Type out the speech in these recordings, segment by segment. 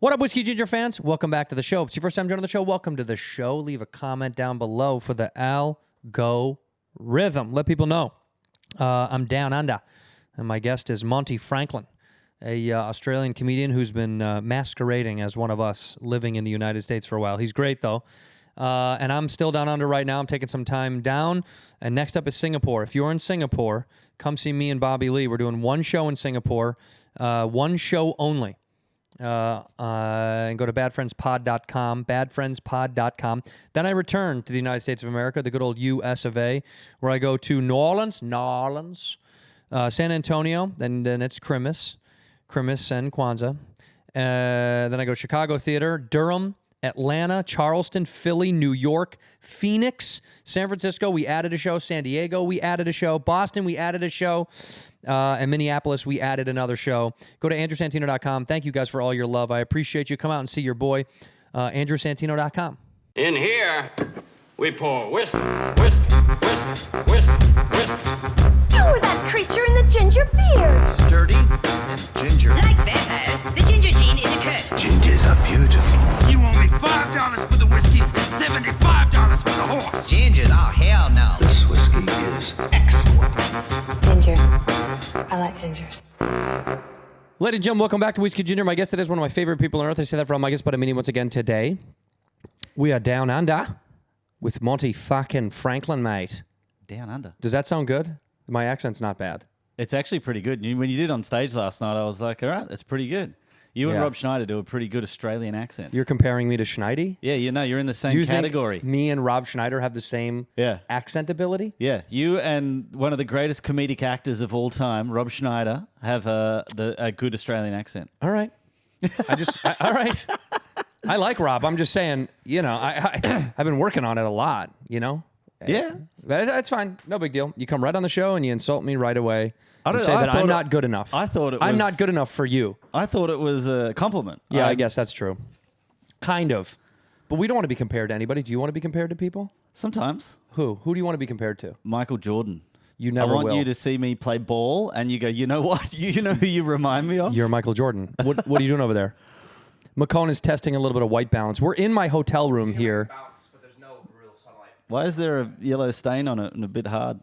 What up, Whiskey Ginger fans? Welcome back to the show. If it's your first time joining the show, welcome to the show. Leave a comment down below for the algorithm. Let people know I'm down under, and my guest is Monty Franklin, a Australian comedian who's been masquerading as one of us living in the United States for a while. He's great, though. And I'm still down under right now. I'm taking some time down. And next up is Singapore. If you're in Singapore, come see me and Bobby Lee. We're doing one show in Singapore, one show only. And go to badfriendspod.com, badfriendspod.com. Then I return to the United States of America, the good old US of A, where I go to New Orleans, San Antonio, then it's Christmas and Kwanzaa. Then I go Chicago Theater, Durham, Atlanta, Charleston, Philly, New York, Phoenix, San Francisco, we added a show. San Diego, we added a show. Boston, we added a show. And Minneapolis, we added another show. Go to andrewsantino.com. Thank you guys for all your love. I appreciate you. Come out and see your boy, andrewsantino.com. In here, we pour whisk, whisk, whisk, whisk, whisk. You were that creature in the ginger beard. Sturdy and ginger. Like vampires, the ginger gene is a curse. Gingers are beautiful. You owe me $5 for the whiskey and $75 for the horse. Gingers? Oh, hell no. This whiskey is excellent. Ginger. I like gingers. Ladies and gentlemen, welcome back to Whiskey Ginger. My guest today is one of my favorite people on earth. I say that for all my guests, but I mean it once again today. We are down under with Monty fucking Franklin, mate. Down under. Does that sound good? My accent's not bad. It's actually pretty good. When you did on stage last night, I was like, all right, it's pretty good. You and Yeah. Rob Schneider do a pretty good Australian accent. You're comparing me to Schneidi? Yeah, you're in the same You category. think me and Rob Schneider have the same accent ability? Yeah, you and one of the greatest comedic actors of all time, Rob Schneider, have a good Australian accent. All right. All right. I like Rob. I'm just saying, I've been working on it a lot, Yeah. That's fine. No big deal. You come right on the show and you insult me right away and say I that thought I'm it- not good enough. I thought it I'm was- not good enough for you. I thought it was a compliment. Yeah, I guess that's true. Kind of. But we don't want to be compared to anybody. Do you want to be compared to people? Sometimes. Who? Who do you want to be compared to? Michael Jordan. You never I want will. you to see me play ball and you go, you know what? You know who you remind me of? You're Michael Jordan. What are you doing over there? McCone is testing a little bit of white balance. We're in my hotel room here. Why is there a yellow stain on it and a bit hard?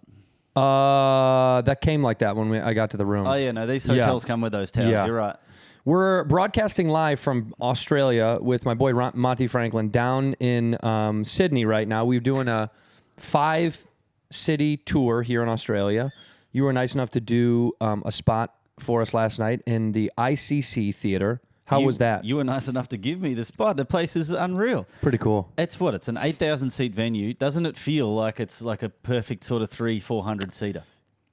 That came like that when I got to the room. Oh, yeah, no, these hotels come with those towels. Yeah. You're right. We're broadcasting live from Australia with my boy Monty Franklin down in Sydney right now. We're doing a 5-city tour here in Australia. You were nice enough to do a spot for us last night in the ICC Theater. How was that? You were nice enough to give me the spot. The place is unreal. Pretty cool. It's an 8,000 seat venue. Doesn't it feel like it's like a perfect sort of 400 seater?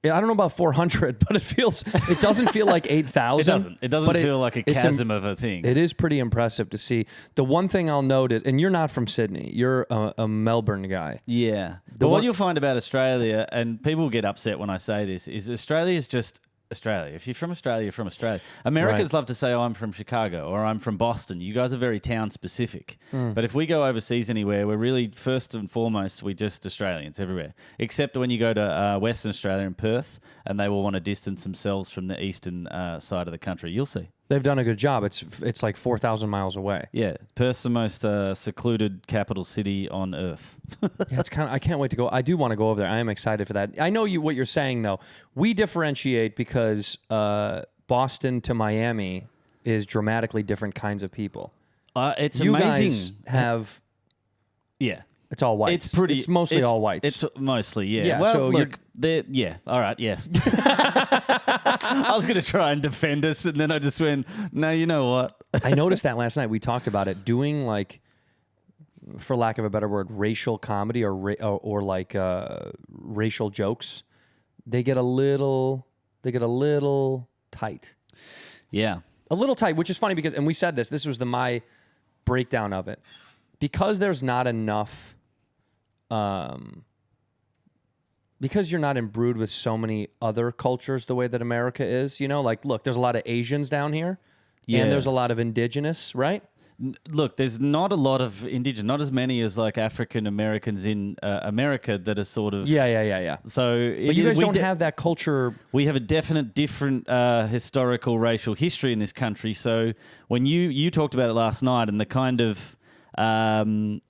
Yeah, I don't know about 400, but it doesn't feel like 8,000. It doesn't feel like a chasm of a thing. It is pretty impressive to see. The one thing I'll note is, and you're not from Sydney, you're a Melbourne guy. Yeah. But what you'll find about Australia, and people get upset when I say this, is Australia is just Australia. If you're from Australia, you're from Australia. Americans love to say, oh, I'm from Chicago or I'm from Boston. You guys are very town specific. But if we go overseas anywhere, we're really, first and foremost, we're just Australians everywhere. Except when you go to Western Australia in Perth and they will want to distance themselves from the eastern side of the country. You'll see. They've done a good job. It's like 4,000 miles away. Yeah. Perth's the most secluded capital city on earth. Yeah, I can't wait to go. I do want to go over there. I am excited for that. I know what you're saying, though. We differentiate because Boston to Miami is dramatically different kinds of people. It's you amazing. Guys have... Yeah. It's all whites. It's mostly all whites. It's mostly, yeah. Yeah, well, so look, all right, yes. I was going to try and defend us, and then I just went, no, you know what? I noticed that last night. We talked about it. Doing, like, for lack of a better word, racial comedy or racial jokes, they get a little tight. Yeah. A little tight, which is funny because, and we said this was my breakdown of it. Because there's not enough... because you're not imbrued with so many other cultures the way that America is, like, look, there's a lot of Asians down here, and there's a lot of indigenous, right? Look, there's not a lot of indigenous, not as many as like African Americans in America that are sort of. Yeah. So, But you guys don't have that culture. We have a definite different historical racial history in this country. So when you talked about it last night and the kind of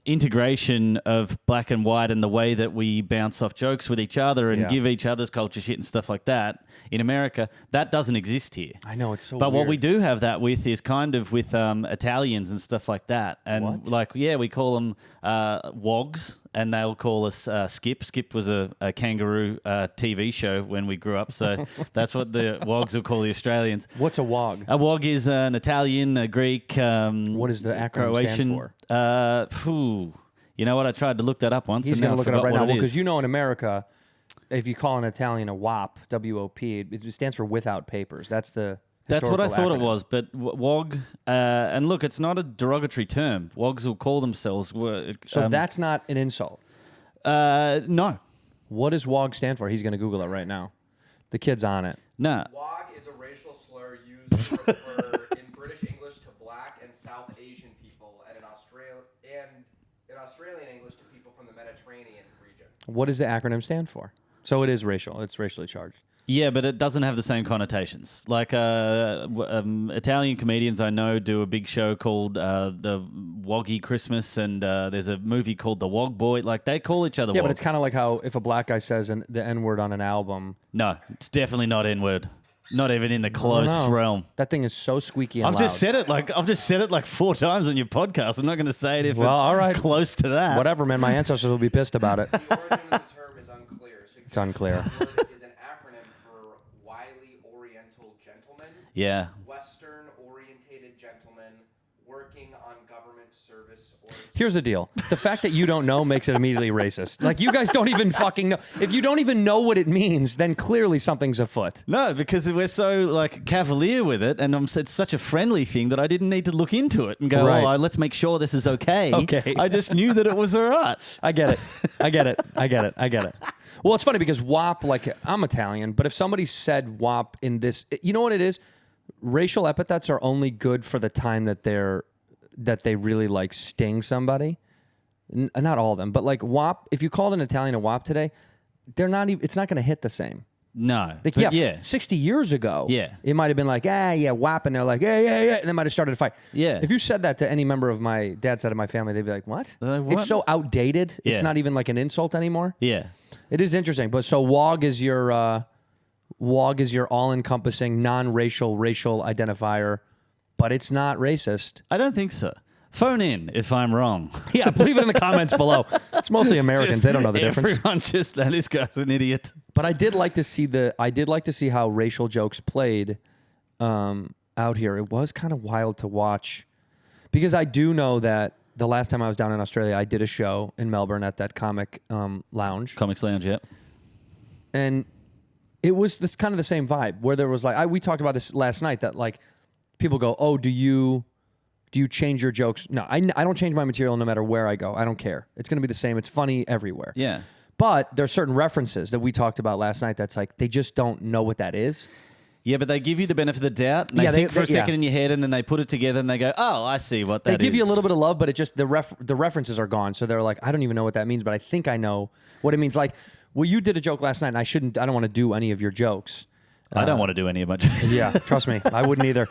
integration of black and white and the way that we bounce off jokes with each other and give each other's culture shit and stuff like that in America, that doesn't exist here. I know, it's so But weird. what we do have that with is kind of with Italians and stuff like that. And we call them wogs, and they'll call us Skip. Skip was a kangaroo TV show when we grew up, so that's what the wogs will call the Australians. What's a wog? A wog is an Italian, a Greek, what does the acronym Croatian. stand for? You know what? I tried to look that up once. He's going to look it up right now. Well, because is. you know in America, if you call an Italian a WOP, W-O-P, it stands for without papers. That's the That's what I thought acronym. it was, but wog, and look, it's not a derogatory term. Wogs will call themselves. So that's not an insult. No. What does WOG stand for? He's going to Google it right now. The kid's on it. No. Wog is a racial slur used in British English to black and South Asian people, and in Australian English to people from the Mediterranean region. What does the acronym stand for? So it is racial. It's racially charged. Yeah, but it doesn't have the same connotations. Like Italian comedians I know do a big show called the Woggy Christmas, and there's a movie called The Wog Boy. Like they call each other. Yeah, wogs. but it's kind of like how if a black guy says the N-word on an album. No, it's definitely not N-word. Not even in the close realm. That thing is so squeaky and I've loud. just said it like 4 times on your podcast. I'm not going to say it if it's all right. close to that. Whatever, man. My ancestors will be pissed about it. The origin of the term is unclear. It's unclear. The word is an acronym for wily Oriental gentleman, Yeah. Western orientated gentleman, working on government service or. Here's the deal. The fact that you don't know makes it immediately racist. Like, you guys don't even fucking know. If you don't even know what it means, then clearly something's afoot. No, because we're so like cavalier with it, and it's such a friendly thing that I didn't need to look into it and go, Right. oh, let's make sure this is okay. Okay. I just knew that it was all right. I get it. Well, it's funny because WOP, like, I'm Italian, but if somebody said WOP in this, you know what it is? Racial epithets are only good for the time that they really like sting somebody. Not all of them, but like WOP, if you called an Italian a WOP today, it's not going to hit the same. No. Like, but yeah, 60 years ago, Yeah. it might have been like, WOP, and they're like, yeah, and they might have started a fight. Yeah. If you said that to any member of my dad's side of my family, they'd be like, what? They're like, what? It's so outdated. Yeah. It's not even like an insult anymore. Yeah. It is interesting. But so WOG is your all-encompassing, non-racial, racial identifier, but it's not racist. I don't think so. Phone in if I'm wrong. Yeah, leave it in the comments below. It's mostly Americans. They don't know the difference. Everyone just, this guy's an idiot. But I did like to see how racial jokes played out here. It was kind of wild to watch because I do know that the last time I was down in Australia, I did a show in Melbourne at that comic lounge. Comics Lounge, yeah. And it was this kind of the same vibe where there was like, we talked about this last night that like people go, oh, do you change your jokes? No, I don't change my material no matter where I go. I don't care. It's going to be the same. It's funny everywhere. Yeah. But there's certain references that we talked about last night that's like, they just don't know what that is. Yeah, but they give you the benefit of the doubt. And they think for a second in your head, and then they put it together, and they go, "Oh, I see what that is." They give you a little bit of love, but it just the references are gone. So they're like, "I don't even know what that means, but I think I know what it means." Like, well, you did a joke last night, and I don't want to do any of your jokes. I don't want to do any of my jokes. Yeah, trust me, I wouldn't either.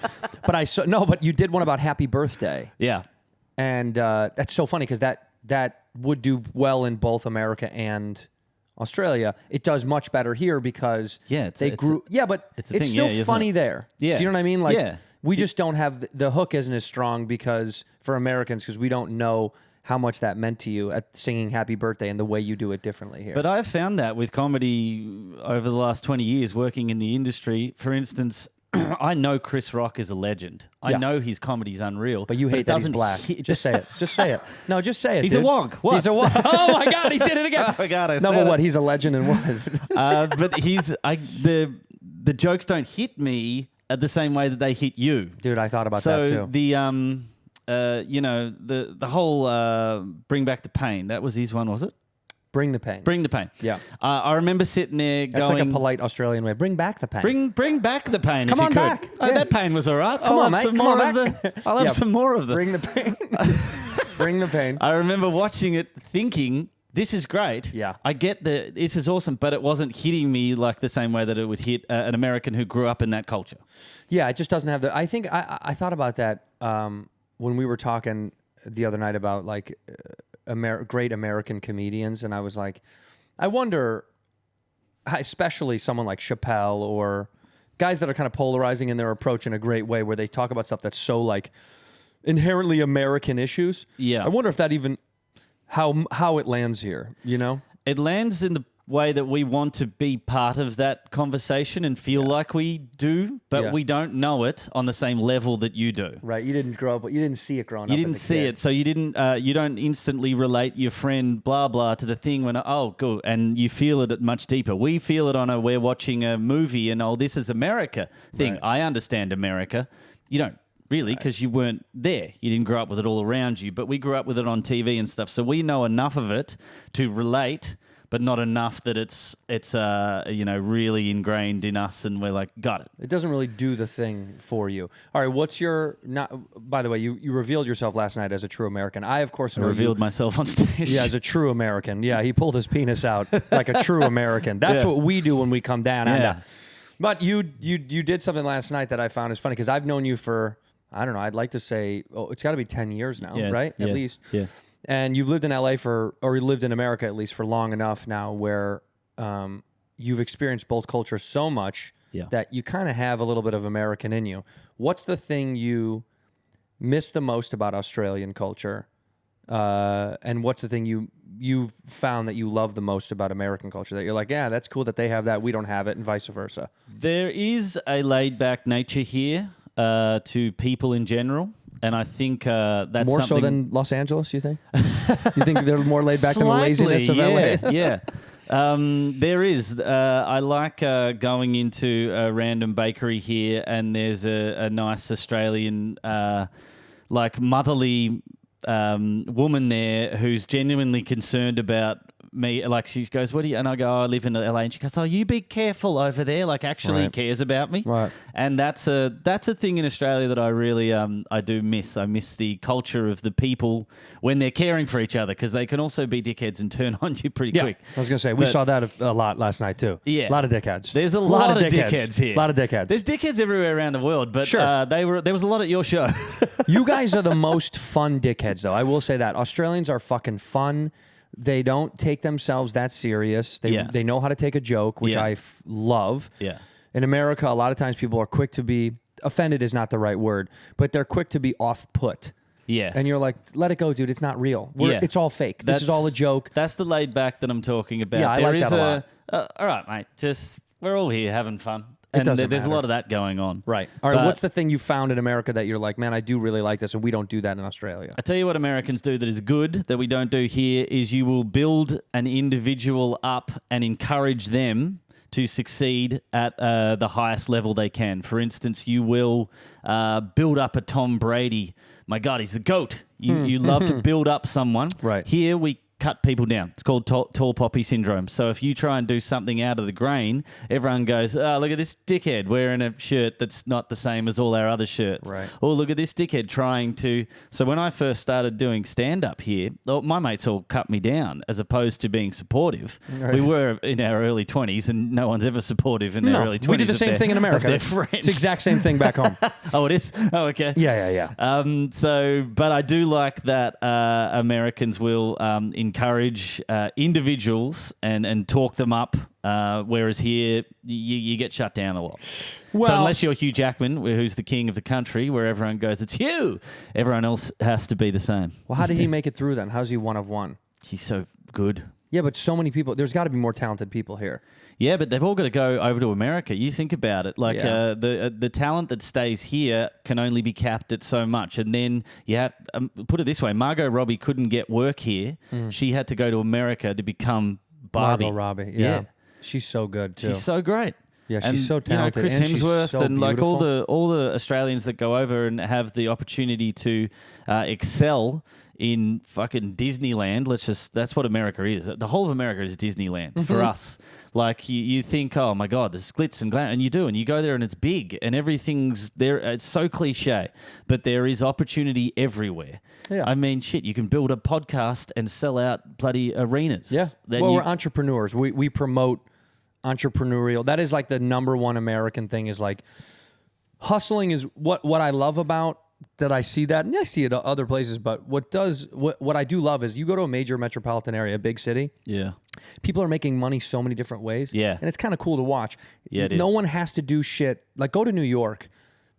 But but you did one about happy birthday. Yeah, and that's so funny because that would do well in both America and Australia. It does much better here because but it's still funny there. Yeah. Do you know what I mean? Like, yeah. We just don't have the hook isn't as strong because for Americans because we don't know how much that meant to you at singing happy birthday and the way you do it differently here. But I've found that with comedy over the last 20 years working in the industry. For instance, I know Chris Rock is a legend. I know his comedy's unreal. But you hate that he's black. Just say it. Just say it. No, just say it. He's dude. a wog. What? He's a wog. Oh my God, he did it again. Oh my God, I no, said but it. what? He's a legend and what? But the jokes don't hit me at the same way that they hit you. Dude, I thought about that too. So the whole Bring Back the Pain, that was his one, was it? Bring the pain. Bring the pain. Yeah. I remember sitting there That's going... like a polite Australian way. Bring back the pain. Bring back the pain Come if you on could. back. Oh, Yeah. that pain was all right. Come on, mate. Some Come more on of back. I'll have Yeah. some more of the... Bring the pain. Bring the pain. I remember watching it thinking, this is great. Yeah. I get this is awesome, but it wasn't hitting me like the same way that it would hit an American who grew up in that culture. Yeah, it just doesn't have the... I think I thought about that when we were talking the other night about like great American comedians, and I was like, I wonder, especially someone like Chappelle or guys that are kind of polarizing in their approach in a great way, where they talk about stuff that's so like inherently American issues. Yeah. I wonder if that even how it lands here. You know, It lands in the way that we want to be part of that conversation and feel like we do, but Yeah. we don't know it on the same level that you do. right? You didn't grow up. You didn't see it growing You up. didn't as a see kid. it, so you didn't. You don't instantly relate your friend blah blah to the thing when good, and you feel it much deeper. We feel it on we're watching a movie and this is America thing. Right. I understand America. You don't really because you weren't there. You didn't grow up with it all around you, but we grew up with it on TV and stuff. So we know enough of it to relate, but not enough that it's really ingrained in us, and we're like, got it. It doesn't really do the thing for you. All right, what's your... by the way, you revealed yourself last night as a true American. I, of course, I know revealed myself on stage. Yeah, as a true American. Yeah, he pulled his penis out like a true American. That's Yeah. what we do when we come down Yeah. under. But you did something last night that I found is funny, because I've known you for, I don't know, I'd like to say, it's got to be 10 years now, Yeah, right? yeah, At least. yeah. And you've lived in LA or you lived in America at least for long enough now where you've experienced both cultures so much Yeah. that you kind of have a little bit of American in you. What's the thing you miss the most about Australian culture? And what's the thing you've found that you love the most about American culture, that you're like, yeah, that's cool that they have that, we don't have it, and vice versa? There is a laid-back nature here to people in general, and I think that's More so something... than Los Angeles, you think? You think they're more laid back than the laziness of LA? Yeah. There is. I like going into a random bakery here, and there's a nice Australian, motherly woman there who's genuinely concerned about me. Like, she goes, what do you... And I go, I live in LA. And she goes, oh, you be careful over there. Like, actually Right. cares about me. Right. And that's a thing in Australia that I really I do miss. I miss the culture of the people when they're caring for each other, because they can also be dickheads and turn on you pretty Yeah, quick. I was going to say, we But- saw that a lot last night too. Yeah. A lot of dickheads. There's a lot of dickheads here. A lot of dickheads. There's dickheads everywhere around the world, but Sure. there was a lot at your show. You guys are the most fun dickheads, though. I will say that. Australians are fucking fun. They don't take themselves that serious. They know how to take a joke, which Yeah. I love. Yeah. In America, a lot of times people are quick to be... Offended is not the right word, but they're quick to be off-put. Yeah. And you're like, let it go, dude. It's not real. Yeah. It's all fake. This is all a joke. That's the laid back that I'm talking about. Yeah, I like that a lot. All right, mate. Just we're all here having fun. It And doesn't there's matter. a lot of that going on. Right. All right. But What's the thing you found in America that you're like, man, I do really like this, and we don't do that in Australia? I tell you what Americans do that is good that we don't do here is you will build an individual up and encourage them to succeed at the highest level they can. For instance, you will build up a Tom Brady. My God, he's the GOAT. You love to build up someone. Right. Here we cut people down. It's called tall poppy syndrome. So if you try and do something out of the grain, everyone goes, oh, look at this dickhead wearing a shirt that's not the same as all our other shirts. Right. Or look at this dickhead trying to... So when I first started doing stand-up here, my mates all cut me down as opposed to being supportive. Right. We were in our early 20s, and no one's ever supportive in their early 20s. we did the of same their- thing in America. of their friends. It's the exact same thing back home. Oh, it is? Oh, okay. Yeah. But I do like that Americans will encourage individuals and talk them up, whereas here you get shut down a lot. So Well- unless you're Hugh Jackman, who's the king of the country, where everyone goes, it's Hugh, everyone else has to be the same. Well, how did he make it through then? How's he one of one? He's so good. Yeah, but so many people. There's got to be more talented people here. Yeah, but they've all got to go over to America. You think about it. Like Yeah. the talent that stays here can only be capped at so much. And then you have, put it this way, Margot Robbie couldn't get work here. She had to go to America to become Barbie. Margot Robbie. Yeah. She's so good too. She's so great. Yeah, she's so talented. Chris and she's Hemsworth so and like beautiful. all the Australians that go over and have the opportunity to excel in fucking Disneyland. That's what America is. The whole of America is Disneyland for us. Like you think, oh my God, there's glitz and glam, and you do, and you go there and it's big and everything's there. It's so cliche, but there is opportunity everywhere. Yeah. I mean, shit, you can build a podcast and sell out bloody arenas. Yeah. Then Well, we're entrepreneurs. We promote entrepreneurial. That is like the number one American thing is like hustling is what I love about that. I see that, and I see it other places, but what I do love is you go to a major metropolitan area, a big city. Yeah. People are making money so many different ways. Yeah. And it's kind of cool to watch. Yeah, it No is. one has to do shit. Like go to New York.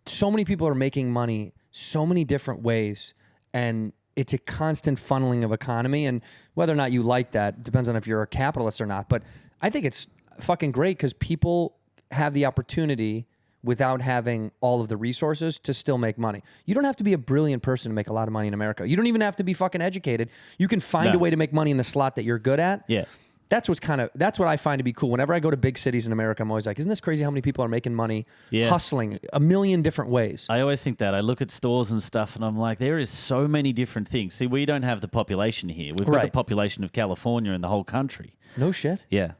So many people are making money so many different ways, and it's a constant funneling of economy. And whether or not you like that depends on if you're a capitalist or not. But I think it's fucking great because people have the opportunity without having all of the resources to still make money. You don't have to be a brilliant person to make a lot of money in America. You don't even have to be fucking educated. You can find a way to make money in the slot that you're good at. Yeah. That's what I find to be cool. Whenever I go to big cities in America, I'm always like, isn't this crazy how many people are making money hustling a million different ways? I always think that. I look at stores and stuff and I'm like, there is so many different things. See, we don't have the population here. We've got the Right. population of California and the whole country. No shit. Yeah.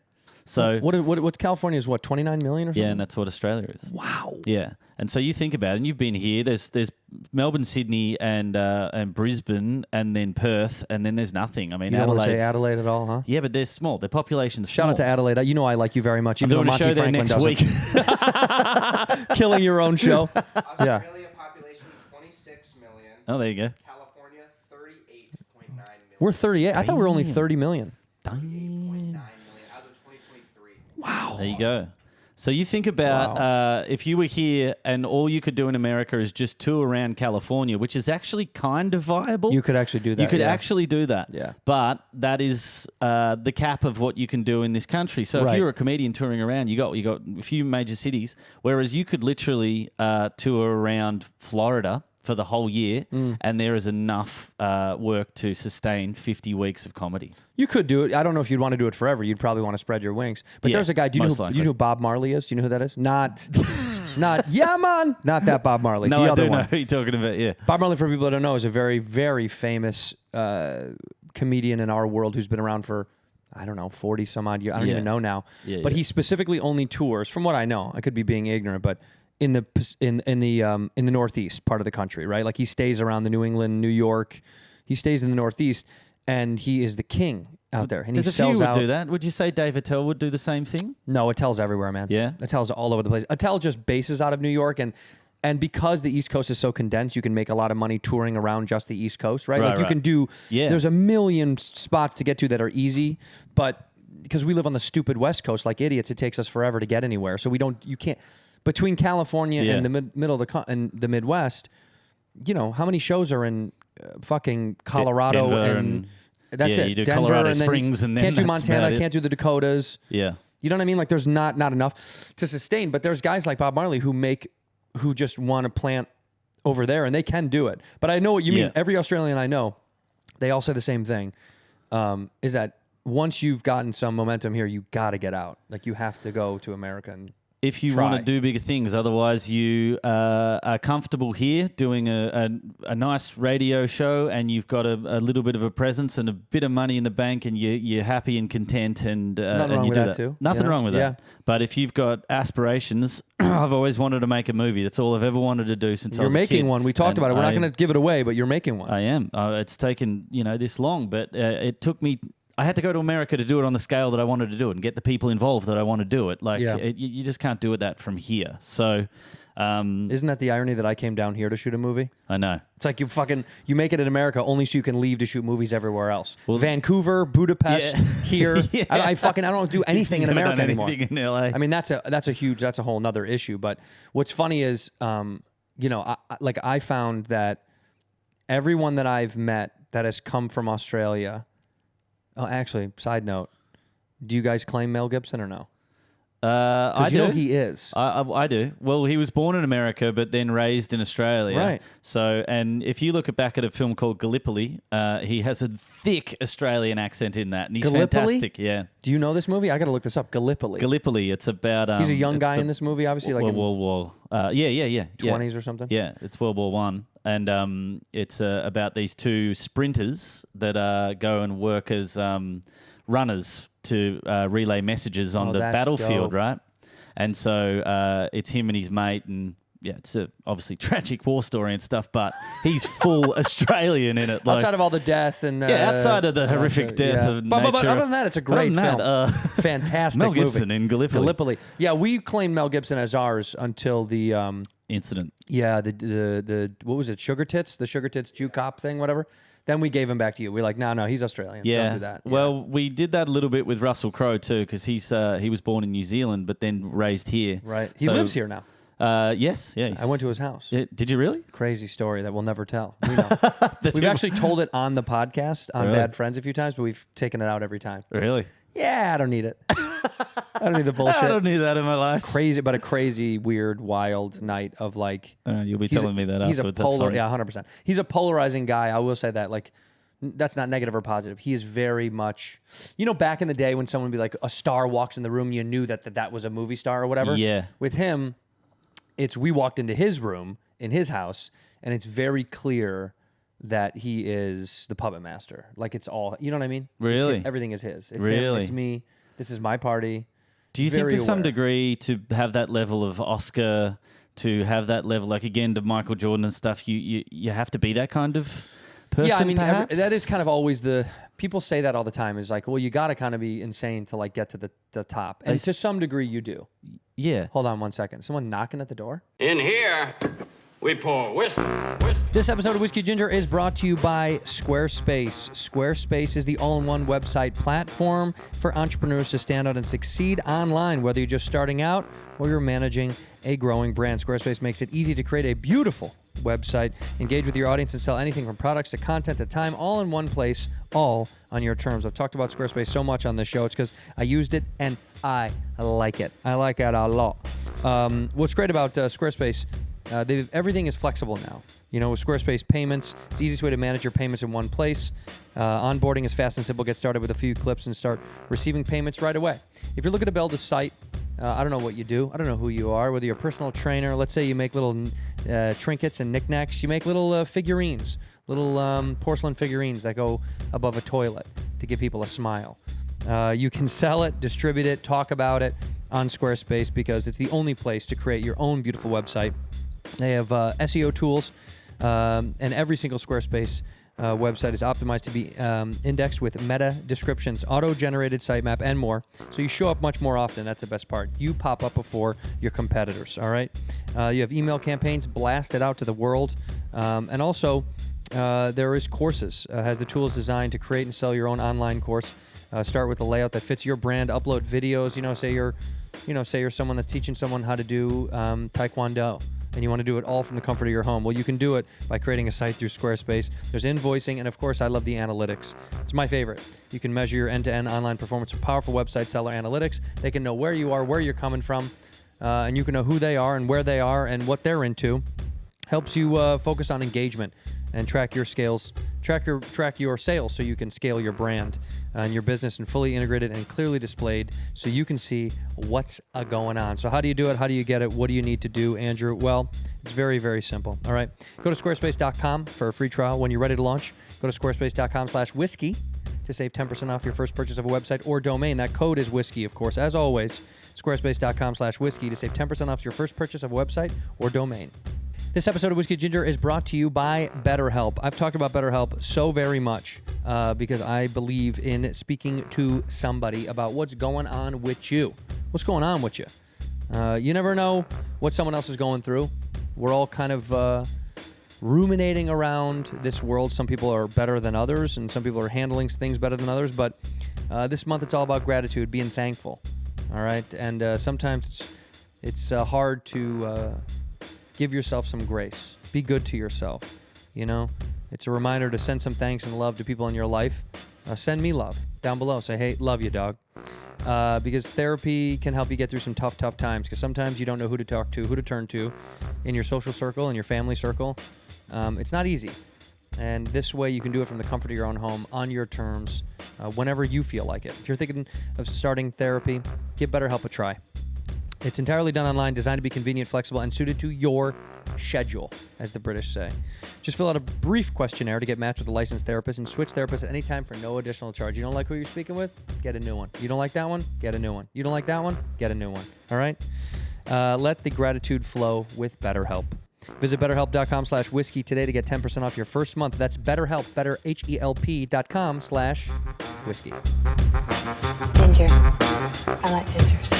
So What's California's 29 million or something? yeah, and that's what Australia is. Wow. Yeah, and so you think about it, and you've been here. There's Melbourne, Sydney, and Brisbane, and then Perth, and then there's nothing. I mean, You don't want to say Adelaide's- Adelaide at all, huh? Yeah, but they're small. Their population's Shout out to Adelaide. You know I like you very much, even though doing a Monty show there Franklin next doesn't. week. Killing your own show. Yeah. Australia population 26 million. Oh, there you go. California 38.9 million. We're 38. I thought we were only 30 million. 8.9 million as of 2023. Wow. There you go. So you think about if you were here and all you could do in America is just tour around California, which is actually kind of viable. You could actually do that. You could yeah. actually do that. Yeah. But that is the cap of what you can do in this country. So if Right. you're a comedian touring around, you got a few major cities, whereas you could literally tour around Florida for the whole year, and there is enough work to sustain 50 weeks of comedy. You could do it. I don't know if you'd want to do it forever. You'd probably want to spread your wings. But Yeah, there's a guy. Do you most know likely. who Bob Marley is? Do you know who that is? Not yeah, man. Not that Bob Marley. No, the I other do know one. who you're talking about, yeah. Bob Marley, for people that don't know, is a very, very famous comedian in our world who's been around for, I don't know, 40 some odd years. I don't Yeah. even know now. Yeah, but yeah. he specifically only tours, from what I know. I could be being ignorant, but in the Northeast part of the country, right? Like he stays around the New England, New York. He stays in the Northeast, and he is the king out there. And There's he a few sells would out. do that. Would you say Dave Attell would do the same thing? No, Attell's everywhere, man. Yeah? Attell's all over the place. Attell just bases out of New York, and because the East Coast is so condensed, you can make a lot of money touring around just the East Coast, right? Right, Like you right. can do. Yeah. There's a million spots to get to that are easy, but because we live on the stupid West Coast like idiots, it takes us forever to get anywhere. So you can't. Between California Yeah. and the middle of and the Midwest, you know how many shows are in fucking Colorado Denver and that's yeah, it. you do Denver Colorado and then Springs and then can't do that's Montana, about it. can't do the Dakotas. Yeah. You know what I mean? Like there's not enough to sustain. But there's guys like Bob Marley who just want to plant over there, and they can do it. But I know what you mean. Yeah. Every Australian I know, they all say the same thing. Is that once you've gotten some momentum here, you got to get out. Like you have to go to America and If you try. want to do bigger things, otherwise you are comfortable here doing a nice radio show, and you've got a little bit of a presence and a bit of money in the bank, and you're happy and content, and Nothing wrong you with do that too, Nothing you know? wrong with Yeah. that. But if you've got aspirations, I've always wanted to make a movie. That's all I've ever wanted to do since I you're was a making kid. one. We talked And about it. We're not I- going to give it away, but you're making one. I am. It's taken this long, but it took me. I had to go to America to do it on the scale that I wanted to do it and get the people involved that I want to do it. Like Yeah. you just can't do that from here. So Isn't that the irony that I came down here to shoot a movie? I know. It's like you make it in America only so you can leave to shoot movies everywhere else. Vancouver, Budapest, Yeah. here. Yeah. I don't do anything in Never America done anymore. anything in LA. I mean, that's a whole nother issue. But what's funny is, I found that everyone that I've met that has come from Australia. Oh, actually, side note, do you guys claim Mel Gibson or no? I You do. know he is. I do. Well, he was born in America, but then raised in Australia. Right. So, and if you look back at a film called Gallipoli, he has a thick Australian accent in that, and he's Gallipoli? fantastic. Yeah. Do you know this movie? I got to look this up. Gallipoli. Gallipoli. It's about. He's a young it's guy the in this movie, obviously, like in World War. Yeah. 20s or something. Yeah, it's World War One, and it's about these two sprinters that go and work as runners to relay messages on the that's battlefield, dope. right? And so it's him and his mate, and yeah, it's a obviously tragic war story and stuff, but he's full Australian in it. Like, Outside of all the death and outside of the horrific death of but nature. other than that, it's a great Other than film. that, Fantastic Mel movie. Gibson in Gallipoli. Gallipoli. Yeah, we claimed Mel Gibson as ours until the Incident. the what was it? Sugar Tits, the Sugar Tits Jew cop thing, whatever. Then we gave him back to you. We're like, no, he's Australian. Yeah. Don't do that. Well, we did that a little bit with Russell Crowe too, because he was born in New Zealand, but then raised here. Right. He So, lives here now. Yes. Yeah. I went to his house. Did you really? Crazy story that we'll never tell. We know. We've actually told it on the podcast on Really? Bad Friends a few times, but we've taken it out every time. Really? Yeah, I don't need it. I don't need the bullshit. I don't need that in my life. Crazy, but a crazy, weird, wild night of like. You'll be he's telling me that he's afterwards. a That's funny. yeah, 100%. He's a polarizing guy. I will say that. Like, that's not negative or positive. He is very much, back in the day when someone would be like, a star walks in the room, you knew that was a movie star or whatever. Yeah. With him, we walked into his room in his house, and it's very clear that he is the puppet master. Like, it's all, you know what I mean? Really? Everything is his. It's him, Really? it's me. This is my party. Do you think Very to some aware. degree to have that level of Oscar, to have that level, like again to Michael Jordan and stuff, you have to be that kind of person? Yeah, I mean, perhaps? that is kind of always people say that all the time, is like, well, you got to kind of be insane to like get to the top. And to some degree you do. Yeah. Hold on one second. Someone knocking at the door? In here, we pour whisk. This episode of Whiskey Ginger is brought to you by Squarespace. Squarespace is the all-in-one website platform for entrepreneurs to stand out and succeed online, whether you're just starting out or you're managing a growing brand. Squarespace makes it easy to create a beautiful website, engage with your audience, and sell anything from products to content to time, all in one place, all on your terms. I've talked about Squarespace so much on this show. It's because I used it and I like it. I like it a lot. What's great about Squarespace, everything is flexible now. With Squarespace payments, it's the easiest way to manage your payments in one place. Onboarding is fast and simple. Get started with a few clips and start receiving payments right away. If you're looking to build a site, I don't know what you do. I don't know who you are, whether you're a personal trainer. Let's say you make little trinkets and knickknacks. You make little figurines, little porcelain figurines that go above a toilet to give people a smile. You can sell it, distribute it, talk about it on Squarespace because it's the only place to create your own beautiful website. They have SEO tools, and every single Squarespace website is optimized to be indexed with meta descriptions, auto-generated sitemap, and more. So you show up much more often. That's the best part. You pop up before your competitors, all right? You have email campaigns blasted out to the world. And also, there is courses. Has the tools designed to create and sell your own online course. Start with a layout that fits your brand. Upload videos. Say you're someone that's teaching someone how to do Taekwondo, and you want to do it all from the comfort of your home. Well, you can do it by creating a site through Squarespace. There's invoicing, and of course, I love the analytics. It's my favorite. You can measure your end-to-end online performance with powerful website seller analytics. They can know where you are, where you're coming from, and you can know who they are and where they are and what they're into. Helps you focus on engagement and track your sales so you can scale your brand and your business, and fully integrated and clearly displayed so you can see what's going on. So how do you do it? How do you get it? What do you need to do, Andrew? Well, it's very, very simple. All right. Go to squarespace.com for a free trial. When you're ready to launch, go to squarespace.com/whiskey to save 10% off your first purchase of a website or domain. That code is whiskey, of course. As always, squarespace.com/whiskey to save 10% off your first purchase of a website or domain. This episode of Whiskey Ginger is brought to you by BetterHelp. I've talked about BetterHelp so very much because I believe in speaking to somebody about what's going on with you. What's going on with you? You never know what someone else is going through. We're all kind of ruminating around this world. Some people are better than others, and some people are handling things better than others. But this month, it's all about gratitude, being thankful. All right, and sometimes it's hard to give yourself some grace. Be good to yourself. It's a reminder to send some thanks and love to people in your life. Send me love down below. Say, hey, love you, dog. because therapy can help you get through some tough times, because sometimes you don't know who to talk to, who to turn to in your social circle, in your family circle. It's not easy. And this way you can do it from the comfort of your own home, on your terms, whenever you feel like it. If you're thinking of starting therapy, give BetterHelp a try. It's entirely done online, designed to be convenient, flexible, and suited to your schedule, as the British say. Just fill out a brief questionnaire to get matched with a licensed therapist and switch therapists at any time for no additional charge. You don't like who you're speaking with? Get a new one. You don't like that one? Get a new one. You don't like that one? Get a new one. All right? Let the gratitude flow with BetterHelp. Visit BetterHelp.com/whiskey today to get 10% off your first month. That's BetterHelp, BetterHelp.com/whiskey. Ginger. I like gingers.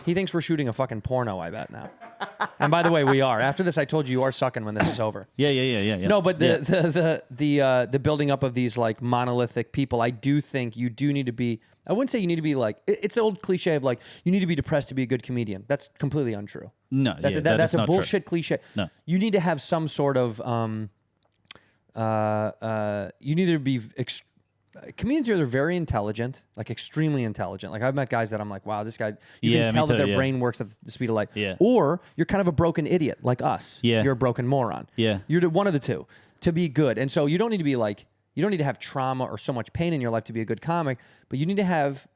He thinks we're shooting a fucking porno, I bet now. And by the way, we are. After this, I told you are sucking when this is over. Yeah. No, but the building up of these like monolithic people, I do think you do need to be. I wouldn't say you need to be like. It's an old cliche of like you need to be depressed to be a good comedian. That's completely untrue. No, that's a bullshit cliche. No, you need to have some sort of. You need to be. Comedians are either very intelligent, like extremely intelligent. Like I've met guys that I'm like, wow, this guy, you can tell that their brain works at the speed of light. Yeah. Or you're kind of a broken idiot like us. Yeah. You're a broken moron. Yeah. You're one of the two to be good. And so you don't need to be like, you don't need to have trauma or so much pain in your life to be a good comic, but you need to have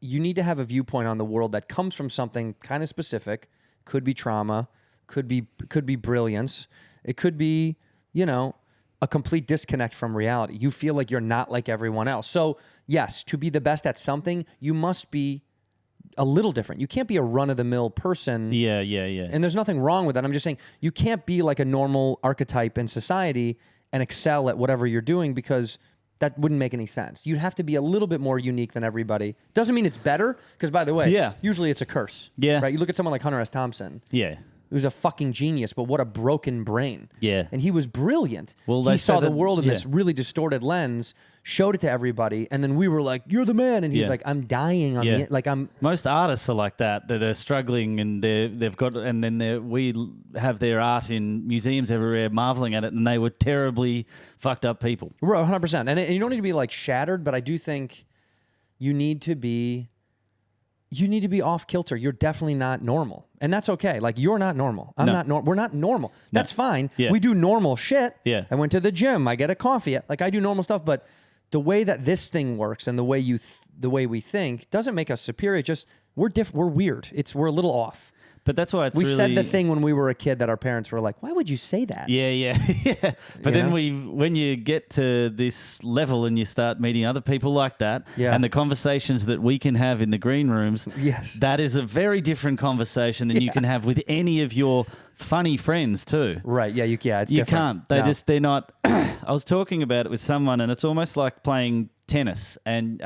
a viewpoint on the world that comes from something kind of specific. Could be trauma, could be brilliance. It could be, a complete disconnect from reality. You feel like you're not like everyone else. So yes, to be the best at something, you must be a little different. You can't be a run-of-the-mill person. Yeah. And there's nothing wrong with that. I'm just saying you can't be like a normal archetype in society and excel at whatever you're doing, because that wouldn't make any sense. You'd have to be a little bit more unique than everybody. Doesn't mean it's better, because by the way, usually it's a curse. Yeah. Right? You look at someone like Hunter S. Thompson. Yeah. He was a fucking genius, but what a broken brain. Yeah. And he was brilliant. Well, he saw the world in this really distorted lens, showed it to everybody, and then we were like, you're the man. And he's like, I'm dying on the like I'm Most artists are like that are struggling, and they've got, and then we have their art in museums everywhere marveling at it, and they were terribly fucked up people. 100%. And you don't need to be like shattered, but I do think you need to be off kilter. You're definitely not normal. And that's okay. Like, you're not normal. I'm not normal. We're not normal. That's fine. Yeah. We do normal shit. Yeah. I went to the gym. I get a coffee. Like, I do normal stuff. But the way that this thing works and the way the way we think doesn't make us superior. Just, we're weird. We're a little off. But that's why we said the thing when we were a kid that our parents were like, why would you say that? Yeah. But then when you get to this level and you start meeting other people like that, and the conversations that we can have in the green rooms, that is a very different conversation than you can have with any of your funny friends too. Right, it's different. You can't. They're not. I was talking about it with someone, and it's almost like playing tennis, and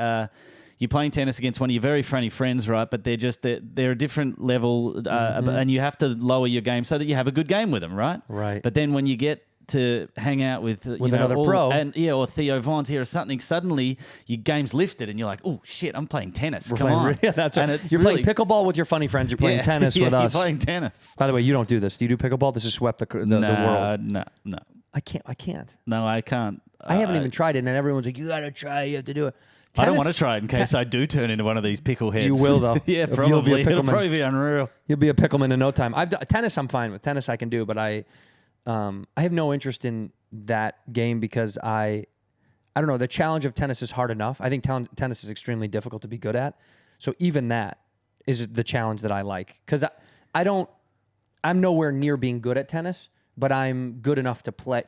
you're playing tennis against one of your very funny friends, right? But they're a different level, and you have to lower your game so that you have a good game with them, right? Right. But then when you get to hang out with another pro, or Theo Von's here or something, suddenly your game's lifted, and you're like, oh shit, I'm playing tennis. We're Come playing, on, that's right. You're playing pickleball with your funny friends. You're playing tennis with us. You're playing tennis. By the way, you don't do this. Do you do pickleball? This has swept the world. No. I can't. No, I can't. I haven't even tried it, and everyone's like, you gotta try. You have to do it. I don't want to try it in case I do turn into one of these pickle heads. You will, though. Yeah, probably. It'll probably be unreal. You'll be a pickleman in no time. Tennis I'm fine with. Tennis I can do, but I have no interest in that game because I don't know. The challenge of tennis is hard enough. I think tennis is extremely difficult to be good at. So even that is the challenge that I like, because I'm nowhere near being good at tennis, but I'm good enough to play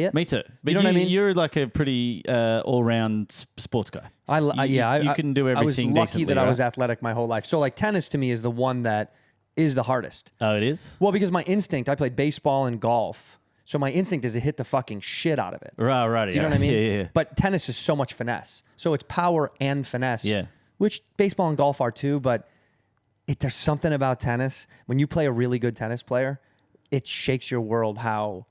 it. Me too. But you know what I mean? You're like a pretty all-round sports guy. You can do everything. I was lucky decently, that right? I was athletic my whole life. So like tennis to me is the one that is the hardest. Oh, it is? Well, because my instinct, I played baseball and golf. So my instinct is to hit the fucking shit out of it. Right. Do you know what I mean? Yeah. But tennis is so much finesse. So it's power and finesse. Yeah. Which baseball and golf are too, but there's something about tennis. When you play a really good tennis player, it shakes your world how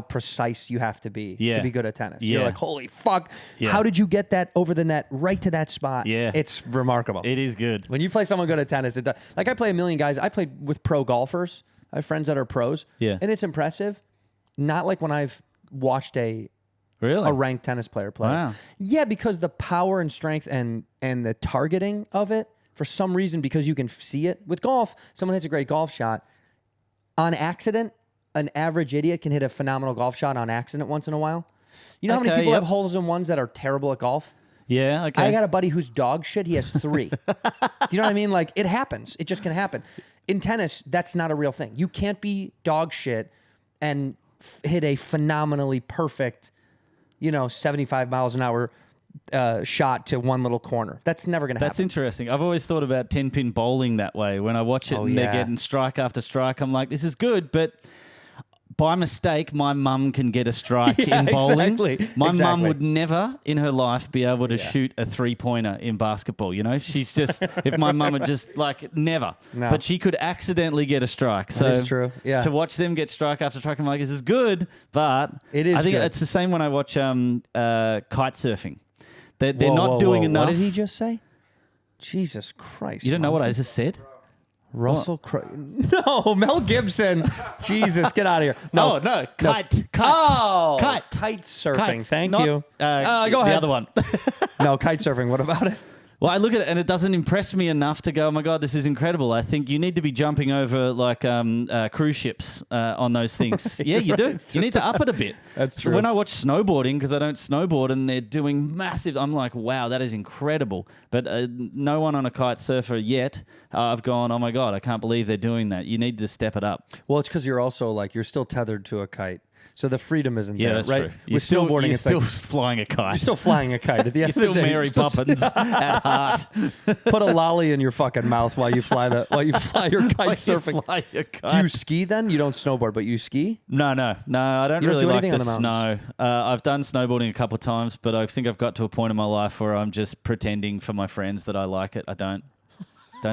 precise you have to be good at tennis. Yeah. You're like, holy fuck, Yeah. how did you get that over the net right to that spot? Yeah. It's remarkable. It is good. When you play someone good at tennis, like I play a million guys. I played with pro golfers. I have friends that are pros. Yeah. And it's impressive. Not like when I've watched a Really? a ranked tennis player played. Wow. Yeah, because the power and strength and the targeting of it, for some reason, because you can see it. With golf, someone hits a great golf shot. On accident, an average idiot can hit a phenomenal golf shot on accident once in a while. You know how many Okay, people yep. have holes in ones that are terrible at golf? Yeah, okay. I got a buddy who's dog shit. He has 3. Do you know what I mean? Like, it happens. It just can happen. In tennis, that's not a real thing. You can't be dog shit and hit a phenomenally perfect, 75 miles an hour shot to one little corner. That's never going to happen. That's interesting. I've always thought about 10-pin bowling that way. When I watch it and they're getting strike after strike, I'm like, this is good, but by mistake, my mum can get a strike in bowling. Exactly. My mum would never in her life be able to shoot a 3-pointer in basketball. She's just, if my mum had just never. No. But she could accidentally get a strike. So is true. Yeah. to watch them get strike after strike, I'm like, this is good, but It is I think good. it's the same when I watch kite surfing. They're Whoa, not whoa, doing whoa. enough. What did he just say? Jesus Christ. You don't know what I Monty. just said? Russell Crowe. No, Mel Gibson. Jesus, get out of here. No, kite. Oh, Kite. kite surfing. Kite. Thank Not, you. go go ahead. The other one. No, kite surfing. What about it? Well, I look at it and it doesn't impress me enough to go, oh my God, this is incredible. I think you need to be jumping over cruise ships on those things. Yeah, you do. You need to up it a bit. That's So true. when I watch snowboarding, because I don't snowboard and they're doing massive, I'm like, wow, that is incredible. But no one on a kite surfer yet, I've gone, oh my God, I can't believe they're doing that. You need to step it up. Well, it's because you're also you're still tethered to a kite. So the freedom isn't Yeah, there, that's right? true. With snowboarding, you're it's still like, flying a kite. you're still flying a kite. At the end You're still of the day, Mary Poppins at heart. Put a lolly in your fucking mouth while you fly your kite surfing. Fly your kite. Do you ski then? You don't snowboard, but you ski? No, I don't You don't really do like anything the on the snow. I've done snowboarding a couple of times, but I think I've got to a point in my life where I'm just pretending for my friends that I like it. I don't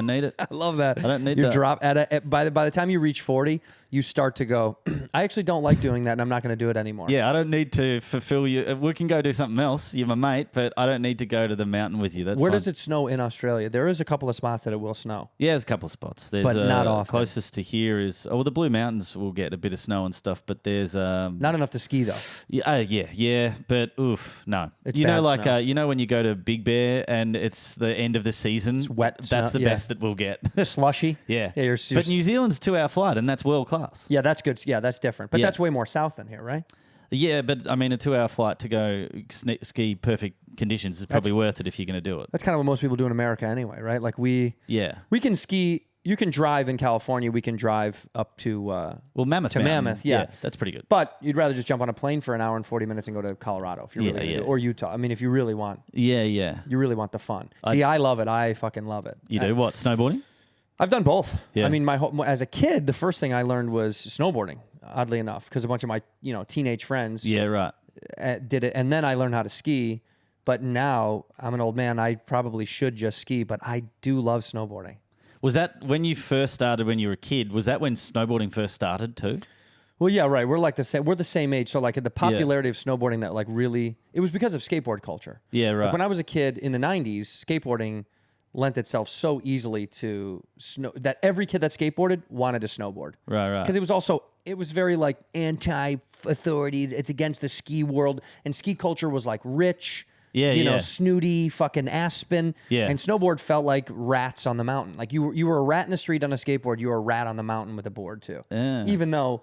need it. I love that. I don't need you that. drop by the time you reach 40, you start to go, I actually don't like doing that, and I'm not going to do it anymore. Yeah, I don't need to fulfill you. We can go do something else. You're my mate, but I don't need to go to the mountain with you. That's Where fine. does it snow in Australia? There is a couple of spots that it will snow. Yeah, there's a couple of spots. There's But not often. Closest to here is the Blue Mountains will get a bit of snow and stuff, but there's Not enough to ski though. yeah, but oof, no. It's you know, bad like snow. when you go to Big Bear and it's the end of the season, it's wet That's snow, the yeah. best that we'll get. Slushy. Yeah, Yeah. but New Zealand's 2-hour flight, and that's world class. Yeah, that's good. Yeah, that's different. But Yeah. that's way more south than here, right? Yeah, but I mean, a 2-hour flight to go ski perfect conditions is probably worth it if you're going to do it. That's kind of what most people do in America anyway, right? Like we can ski. You can drive in California. We can drive up to Mammoth. to Mountain. Mammoth. Yeah, that's pretty good. But you'd rather just jump on a plane for an hour and 40 minutes and go to Colorado if you're really or Utah. I mean, if you really want, Yeah. you really want the fun. See, I love it. I fucking love it. You do what? Snowboarding? I've done both. Yeah. I mean, as a kid, the first thing I learned was snowboarding. Oddly enough, because a bunch of my teenage friends Yeah, right. did it, and then I learned how to ski. But now I'm an old man. I probably should just ski, but I do love snowboarding. Was that when you first started when you were a kid? Was that when snowboarding first started too? Well, yeah, right. We're like the same. We're the same age. So like the popularity of snowboarding that like really, it was because of skateboard culture. Yeah, right. Like when I was a kid in the 90s, skateboarding lent itself so easily to snow that every kid that skateboarded wanted to snowboard. Right. Because it was very like anti-authority. It's against the ski world, and ski culture was like rich. Yeah, Snooty, fucking Aspen. Yeah. And snowboard felt like rats on the mountain. Like you were a rat in the street on a skateboard. You were a rat on the mountain with a board too. Even though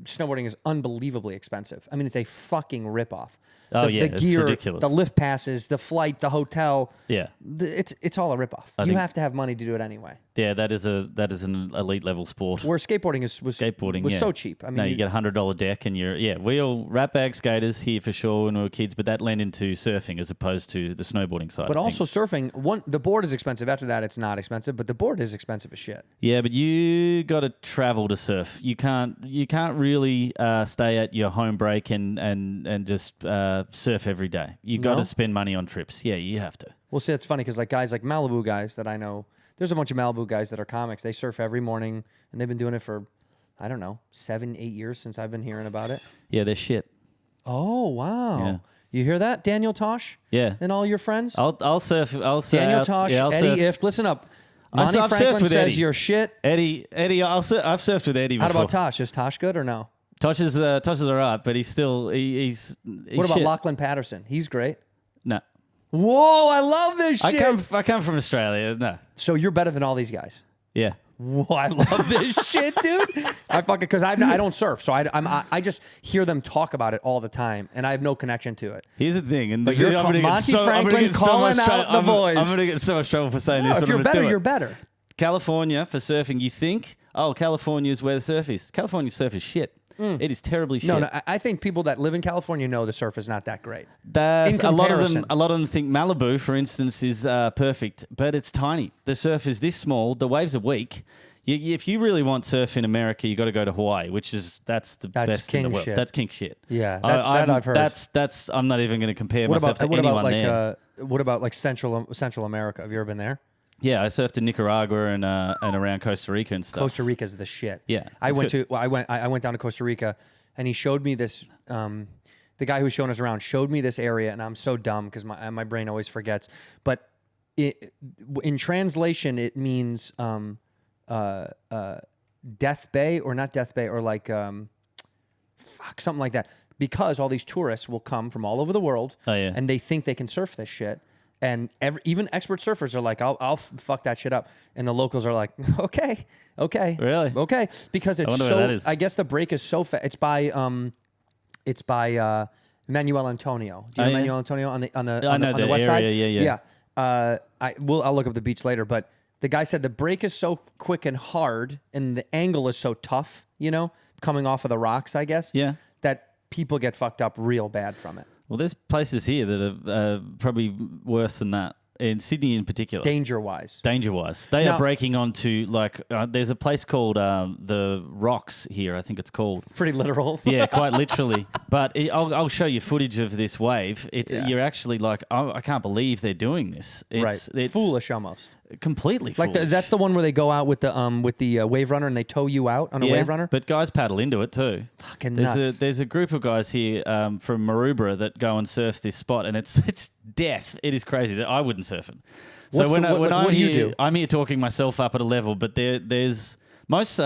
snowboarding is unbelievably expensive. I mean, it's a fucking ripoff. Oh, The it's gear, ridiculous. the lift passes, the flight, the hotel. Yeah. It's all a ripoff. You think- have to have money to do it anyway. Yeah, that is an elite level sport. Where skateboarding was so cheap. I mean, you get a $100 deck and we all rat bag skaters here for sure when we were kids, but that led into surfing as opposed to the snowboarding side. but of also things. surfing. The board is expensive. After that, it's not expensive, but the board is expensive as shit. Yeah, but you got to travel to surf. You can't really stay at your home break and just surf every day. You got No? to spend money on trips. Yeah, you have to. Well, see, it's funny because like guys like Malibu guys that I know, there's a bunch of Malibu guys that are comics. They surf every morning, and they've been doing it for, I don't know, 7-8 years since I've been hearing about it. Yeah, they're shit. Oh wow! Yeah. You hear that, Daniel Tosh? Yeah. And all your friends. I'll surf. Daniel Tosh, I'll Eddie surf. Ift. Listen up. I've Monty surfed Franklin with says Eddie. you're shit. Eddie, I've surfed with Eddie before. How about Tosh? Is Tosh good or no? Tosh is all right, but he's still he's What about shit. Lachlan Patterson? He's great. No. Whoa, I love this shit. I come from Australia. No. So you're better than all these guys. Yeah. Whoa, I love this shit, dude. I fucking because I don't surf, so I just hear them talk about it all the time, and I have no connection to it. Here's the thing, and But you're Monty Franklin calling out the boys. I'm going to get so much trouble for saying No, this. if but you're I'm gonna better, do it. you're better. California for surfing. You think, California is where the surf is. California surf is shit. It is terribly shit. No, I think people that live in California know the surf is not that great. That's, In a lot of comparison. them. A lot of them think Malibu, for instance, is perfect, but it's tiny. The surf is this small. The waves are weak. If you really want surf in America, you got to go to Hawaii, that's the best in the king world. shit. That's king shit. Yeah, that I've heard. That's. I'm not even going to compare myself to what anyone about like there. what about like Central America? Have you ever been there? Yeah, I surfed in Nicaragua and around Costa Rica and stuff. Costa Rica's the shit. Yeah, I it's went good. I went down to Costa Rica, and he showed me this. The guy who was showing us around showed me this area, and I'm so dumb because my brain always forgets. But in translation, it means Death Bay, or not Death Bay, or like something like that. Because all these tourists will come from all over the world, and they think they can surf this shit. And even expert surfers are like, I'll fuck that shit up. And the locals are like, okay. Really? Okay. Because it's wonder where that is. I guess the break is so fast. It's by Manuel Antonio. Do you know Manuel Antonio on the west side? Yeah. I'll look up the beach later, but the guy said the break is so quick and hard, and the angle is so tough, coming off of the rocks, I guess, that people get fucked up real bad from it. Well, there's places here that are probably worse than that. In Sydney, in particular, Danger-wise, they are breaking onto there's a place called the Rocks here. I think it's called. Pretty literal. Yeah, quite literally. But I'll show you footage of this wave. You're actually like, I can't believe they're doing this. It's foolish almost. Completely like foolish. That's the one where they go out with the wave runner and they tow you out on a wave runner. But guys paddle into it too. Fucking nuts. There's a group of guys here from Maroubra that go and surf this spot, and it's death. It is crazy. I wouldn't surf it. So what do you do? I'm here talking myself up at a level, but there's most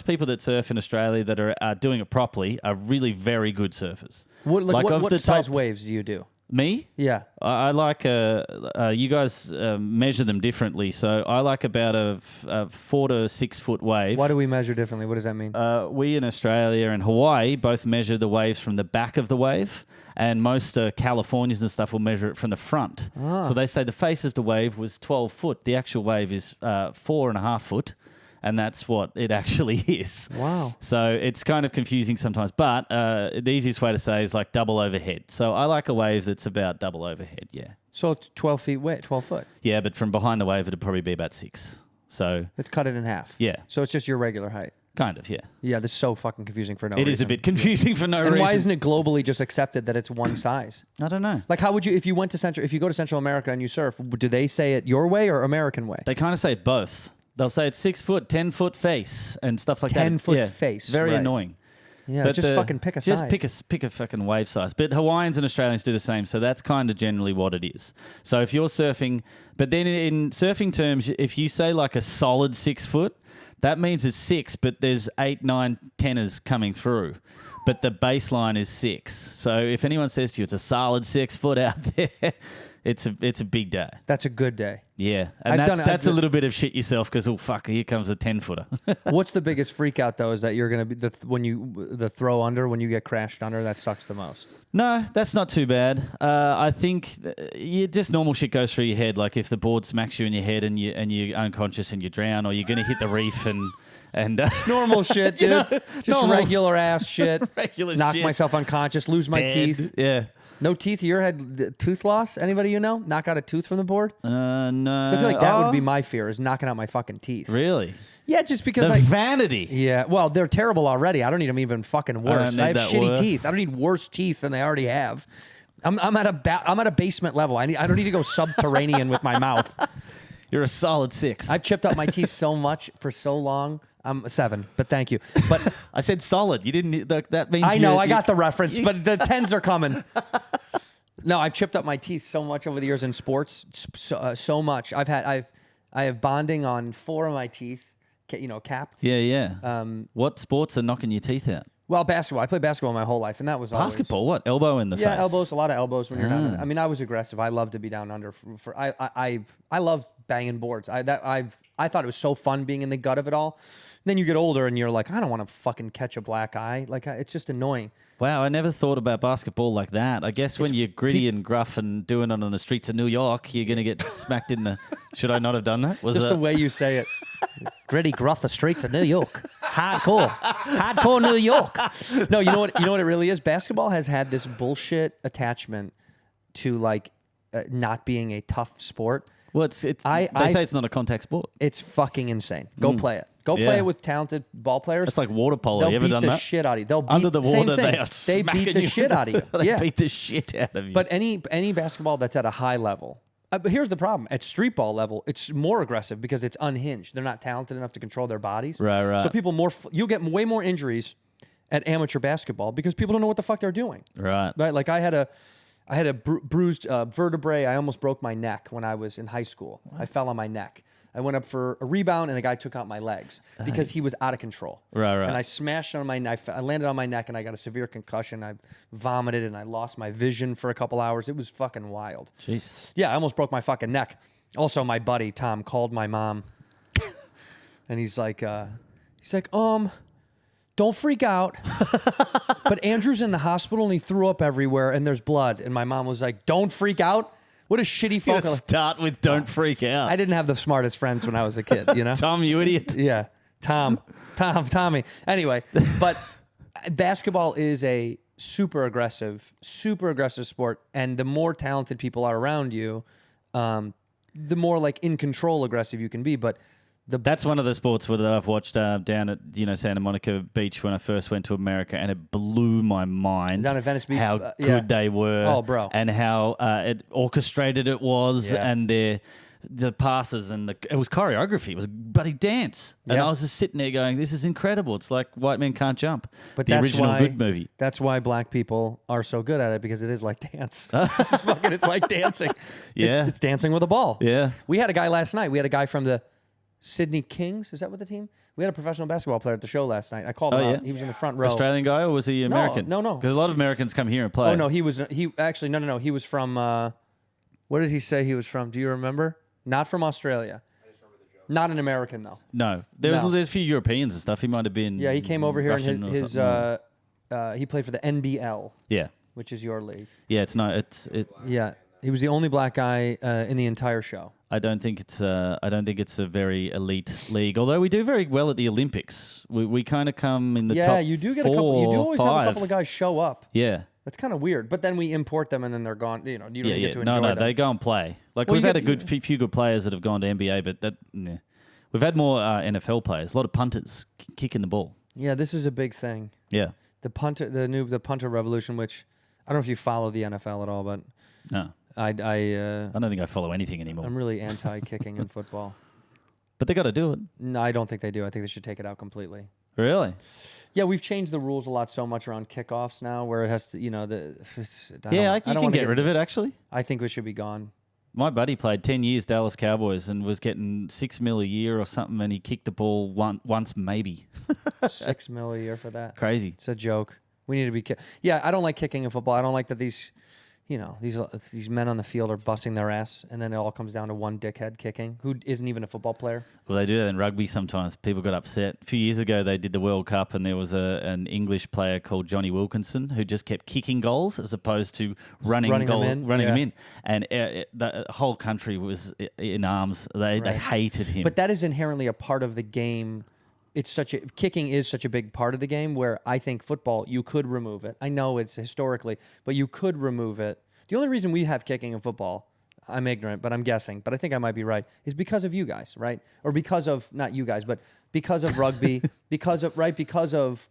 people that surf in Australia that are doing it properly are really very good surfers. What size waves do you do? Me? Yeah. I like you guys measure them differently. So I like about a 4 to 6 foot wave. Why do we measure differently? What does that mean? We in Australia and Hawaii both measure the waves from the back of the wave, and most Californians and stuff will measure it from the front. So they say the face of the wave was 12 foot. The actual wave is 4.5 foot. And that's what it actually is. Wow. So it's kind of confusing sometimes. But the easiest way to say is like double overhead. So I like a wave that's about double overhead, yeah. So it's 12 feet weight, 12 foot. Yeah, but from behind the wave, it'd probably be about 6. So let's cut it in half. Yeah. So it's just your regular height. Kind of, yeah. Yeah, this is so fucking confusing for no reason. It is a bit confusing for no reason. And why isn't it globally just accepted that it's one size? I don't know. Like, how would you, if you go to Central America and you surf, do they say it your way or American way? They kind of say it both. They'll say it's 6 foot, 10 foot face and stuff like 10 that. 10-foot face. Very right. annoying. Yeah, But just fucking pick a size. Just pick a fucking wave size. But Hawaiians and Australians do the same, so that's kind of generally what it is. So if you're surfing, but then in surfing terms, if you say like a solid 6 foot, that means it's 6, but there's 8, 9, 10ers coming through. But the baseline is 6. So if anyone says to you it's a solid 6 foot out there, it's a big day. That's a good day. Yeah, and that's a little bit of shit yourself because here comes a 10-footer. What's the biggest freak out though? Is that you're gonna be the throw under when you get crashed under? That sucks the most. No, that's not too bad. I think just normal shit goes through your head. Like if the board smacks you in your head and you're unconscious and you drown, or you're gonna hit the reef and normal shit, dude. Just normal. regular ass shit. Knock shit. myself unconscious, lose my Dead. teeth. Yeah. No teeth. You ever had tooth loss? Anybody you know? Knock out a tooth from the board? No. 'Cause I feel like that would be my fear, is knocking out my fucking teeth. Really? Yeah, just because The vanity. Yeah, well, they're terrible already. I don't need them even fucking worse. I have that shitty worse. teeth. I don't need worse teeth than they already have. I'm at a basement level. I don't need to go subterranean with my mouth. You're a solid 6. I've chipped up my teeth so much for so long. I'm a 7, but thank you. But I said solid. You didn't. That means I know I got the reference, but the 10s are coming. No, I've chipped up my teeth so much over the years in sports, so much. I have bonding on 4 of my teeth. Capped. Yeah. What sports are knocking your teeth out? Well, basketball. I played basketball my whole life, and that was Basketball? What? Elbow in the face? Yeah, elbows. A lot of elbows when you're down under. I mean, I was aggressive. I love to be down under. I love banging boards. I thought it was so fun being in the gut of it all. Then you get older and you're like, I don't want to fucking catch a black eye. Like, it's just annoying. Wow, I never thought about basketball like that. I guess when you're gritty and gruff and doing it on the streets of New York, you're going to get smacked in the... Should I not have done that? Just the way you say it. Gritty, gruff, the streets of New York. Hardcore New York. No, you know what it really is? Basketball has had this bullshit attachment to, like, not being a tough sport. Well, they say it's not a contact sport. It's fucking insane. Go play it. Go play it with talented ball players. It's like water polo. They'll You ever beat done the that? shit out of you. They'll beat Under the same water, thing. they are They beat the shit out of you. They beat the shit out of you. But any basketball that's at a high level, but here's the problem: at street ball level, it's more aggressive because it's unhinged. They're not talented enough to control their bodies. Right. So you'll get way more injuries at amateur basketball because people don't know what the fuck they're doing. Right. Like I had a bruised vertebrae. I almost broke my neck when I was in high school. I fell on my neck. I went up for a rebound, and the guy took out my legs because he was out of control. Right. And I smashed on my neck. I landed on my neck, and I got a severe concussion. I vomited, and I lost my vision for a couple hours. It was fucking wild. Jeez. Yeah, I almost broke my fucking neck. Also, my buddy, Tom, called my mom, and he's like, don't freak out, but Andrew's in the hospital, and he threw up everywhere, and there's blood. And my mom was like, don't freak out? What a shitty phone call. Start with don't freak out. I didn't have the smartest friends when I was a kid, you know? Tom, you idiot. Yeah. Tommy. Anyway, but basketball is a super aggressive sport. And the more talented people are around you, the more like in control aggressive you can be. But that's one of the sports that I've watched down at Santa Monica Beach when I first went to America, and it blew my mind down at Venice Beach, how good they were. Oh, bro. And how it orchestrated it was, and the passes and it was choreography. It was bloody dance. And I was just sitting there going, this is incredible. It's like White Men Can't Jump, but the original good movie. That's why black people are so good at it, because it is like dance. It's like dancing. Yeah. It's dancing with a ball. Yeah. We had a guy last night. We had a guy from the Sydney Kings. Is that what the team? We had a professional basketball player at the show last night. I called him out. He was in the front row. Australian guy, or was he American? No. Because a lot of Americans come here and play. Oh, no, he actually, no. He was from, what did he say he was from? Do you remember? Not from Australia. I just remember the joke. Not an American, though. No. There's a few Europeans and stuff. He might have been Yeah, he came over here Russian and he played for the NBL. Yeah. Which is your league. Yeah, Yeah. He was the only black guy in the entire show. I don't think it's a very elite league. Although we do very well at the Olympics. We kind of come in the top. Yeah, you do get a couple. You do always have a couple of guys show up. Yeah. That's kind of weird. But then we import them and then they're gone. You don't get to enjoy them. No, they go and play. Like we've had a few good players that have gone to NBA, but we've had more NFL players. A lot of punters kicking the ball. Yeah, this is a big thing. Yeah. The punter revolution, which I don't know if you follow the NFL at all, but no. I don't think I follow anything anymore. I'm really anti-kicking in football. But they got to do it. No, I don't think they do. I think they should take it out completely. Really? Yeah, we've changed the rules a lot so much around kickoffs now, where it has to, you can get rid of it, actually. I think it should be gone. My buddy played 10 years Dallas Cowboys and was getting $6 million a year or something, and he kicked the ball once maybe. $6 million a year for that. Crazy. It's a joke. We need to be. Yeah, I don't like kicking in football. I don't like that these men on the field are busting their ass, and then it all comes down to one dickhead kicking who isn't even a football player. Well, they do that in rugby sometimes. People got upset. A few years ago, they did the World Cup, and there was an English player called Johnny Wilkinson who just kept kicking goals as opposed to running them in. And the whole country was in arms. They hated him. But that is inherently a part of the game. Kicking is such a big part of the game, where I think football, you could remove it. I know it's historically, but you could remove it. The only reason we have kicking in football, I'm ignorant, but I'm guessing, but I think I might be right, is because of you guys, right? Or because of, not you guys, but because of rugby, because of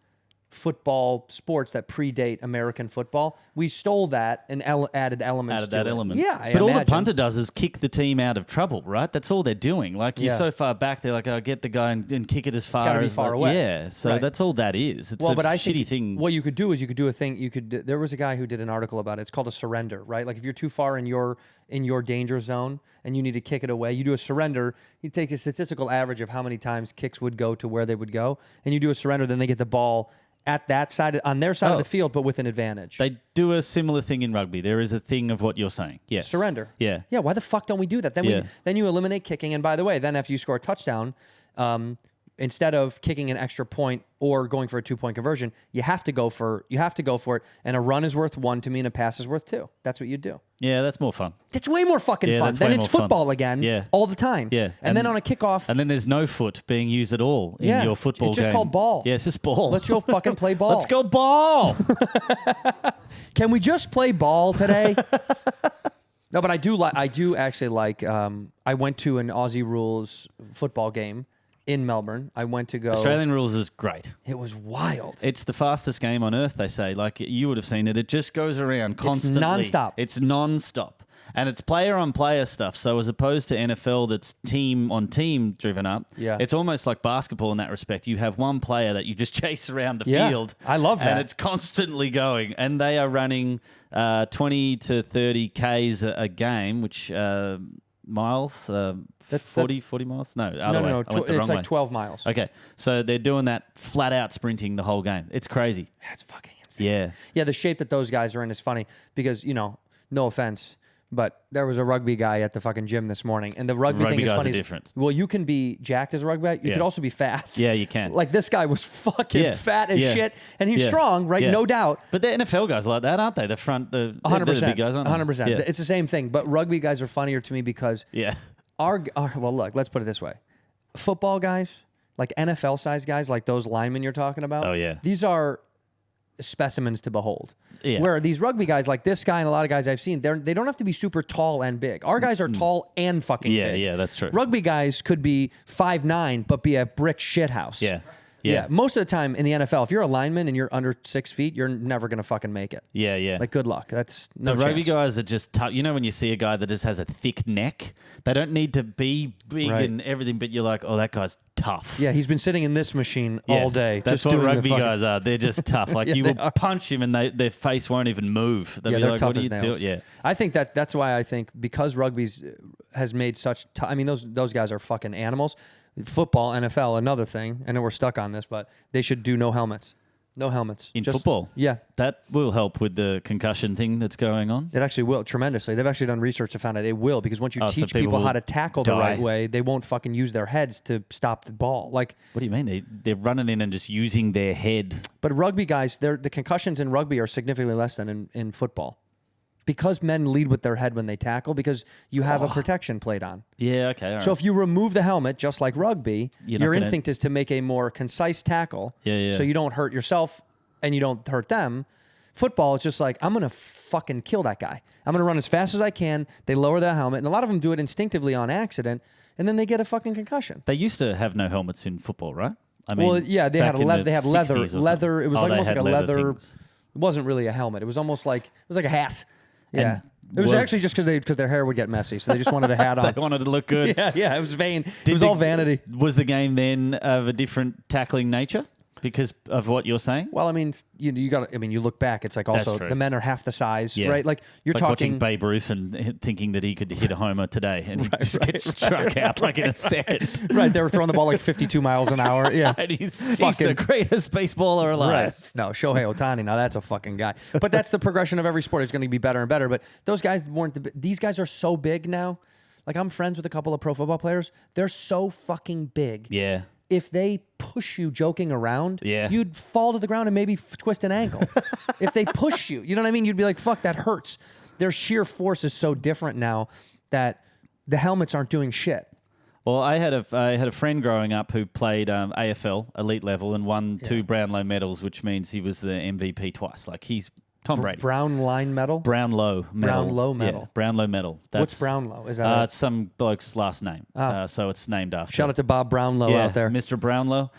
football sports that predate American football. We stole that and added elements to it. Yeah, but all the punter does is kick the team out of trouble, right? That's all they're doing. Like, you're so far back, they're like, get the guy and kick it as far as far away. Yeah, so that's all that is. It's a shitty thing. What you could do is you could do a thing. There was a guy who did an article about it. It's called a surrender, right? Like if you're too far in your danger zone and you need to kick it away, you do a surrender. You take a statistical average of how many times kicks would go to where they would go, and you do a surrender. Then they get the ball at that side, on their side of Oh. the field, but with an advantage. They do a similar thing in rugby. There is a thing of what you're saying. Yes. Surrender. Yeah. Yeah, why the fuck don't we do that? Then Yeah. then you eliminate kicking. And by the way, then after you score a touchdown, instead of kicking an extra point or going for a 2-point conversion, you have to go for it. And a run is worth 1 to me, and a pass is worth 2. That's what you do. Yeah, that's more fun. It's way more fucking Yeah, fun. that's Then way it's more fun. football again. Yeah. All the time. Yeah. And then on a kickoff, And then there's no foot being used at all in Yeah, your football it's just game. called ball. Yeah, it's just ball. let's go fucking play ball. Let's go ball. Can we just play ball today? No, but I do actually like. I went to an Aussie rules football game in Melbourne. I went to go. Australian rules is great. It was wild. It's the fastest game on earth, they say. Like, you would have seen it. It just goes around constantly. nonstop. It's non-stop. And it's player-on-player stuff. So as opposed to NFL that's team-on-team driven up, Yeah. it's almost like basketball in that respect. You have one player that you just chase around the Yeah, field. I love that. And it's constantly going. And they are running 20 to 30 Ks a game, which miles, 40 miles? No, other way. I went the it's wrong like way. 12 miles. Okay, so they're doing that flat-out sprinting the whole game. It's crazy. That's fucking insane. Yeah. Yeah, the shape that those guys are in is funny because, no offense, but there was a rugby guy at the fucking gym this morning, and the rugby thing is guys funny. are different. Well, you can be jacked as a rugby guy. You Yeah. could also be fat. Yeah, you can. Like this guy was fucking Yeah. fat as Yeah. shit, and he's Yeah. strong, right? Yeah. No doubt. But the NFL guys are like that, aren't they? The front, they're the 100%. big guys, aren't they? 100%. Yeah. It's the same thing, but rugby guys are funnier to me because Yeah. well, look, let's put it this way. Football guys, like NFL size guys, like those linemen you're talking about. Oh, yeah. These are specimens to behold. Yeah. Where these rugby guys, like this guy and a lot of guys I've seen, they don't have to be super tall and big. Our guys are tall and fucking Yeah, big. yeah, that's true. Rugby guys could be 5'9", but be a brick shithouse. Yeah. Yeah. Yeah. Most of the time in the NFL, if you're a lineman and you're under 6 feet, you're never going to fucking make it. Yeah, yeah. Like, good luck. That's no the rugby chance. guys are just tough. You know when you see a guy that just has a thick neck? They don't need to be big Right. and everything, but you're like, oh, that guy's tough. Yeah, he's been sitting in this machine Yeah. all day. That's just what doing the rugby fucking- guys are. They're just tough. Like Yeah, you they will are. punch him and their face won't even move. They'll Yeah, be they're like, tough what are as you nails. doing? Yeah. I think that's why I think because rugby's has made such. I mean, those guys are fucking animals. Football, NFL, another thing. I know we're stuck on this, but they should do no helmets. No helmets In Just- football? Yeah, That will help with the concussion thing that's going on. it actually will tremendously. They've actually done research to find out it will because once you Oh, so teach people people how will to tackle the die. right way, they won't fucking use their heads to stop the ball. Like, What do you mean? They're running in and just using their head. but rugby guys, the concussions in rugby are significantly less than in football. Because men lead with their head when they tackle, because you have a protection plate on. Yeah, okay. All right. So if you remove the helmet, just like rugby, You're not your gonna- instinct is to make a more concise tackle. Yeah, yeah. So you don't hurt yourself and you don't hurt them. Football, it's just like, I'm going to fucking kill that guy. I'm going to run as fast as I can. They lower their helmet. And a lot of them do it instinctively on accident. And then they get a fucking concussion. They used to have no helmets in football, right? I mean, Well, yeah, they had back a in leather. the They had leather. 60s or something. Leather. It was Oh, like they almost like had a leather. things. It wasn't really a helmet. It was almost like a hat. Yeah. And It was was- actually just because their hair would get messy, so they just wanted a hat on. They wanted to look good. Yeah. It was vain. It Did was the- all vanity. Was the game then of a different tackling nature because of what you're saying? Well, I mean, you got. I mean, you look back. It's like also true. the men are half the size, Yeah. right? Like you're It's like talking. watching Babe Ruth and thinking that he could hit a homer today, and he just gets struck out like in a second. Right, they were throwing the ball like 52 miles an hour. Yeah, And he's the Fucking- greatest baseballer alive. right. No, Shohei Ohtani. Now that's a fucking guy. But that's the progression of every sport. It's going to be better and better. But those guys weren't. These guys are so big now. Like I'm friends with a couple of pro football players. They're so fucking big. Yeah. If they push you joking around, Yeah. you'd fall to the ground and maybe twist an ankle. If they push you, you know what I mean? You'd be like, fuck, that hurts. Their sheer force is so different now that the helmets aren't doing shit. Well, I had a friend growing up who played AFL elite level and won 2 Brownlow medals, which means he was the MVP twice. Like he's Tom Brady. Brown line medal? Brownlow medal. Brownlow medal. Yeah, Brownlow medal. What's Brownlow? Is that it's some bloke's last name. So it's named after. shout out to Bob Brownlow yeah, out there. Mr. Brownlow.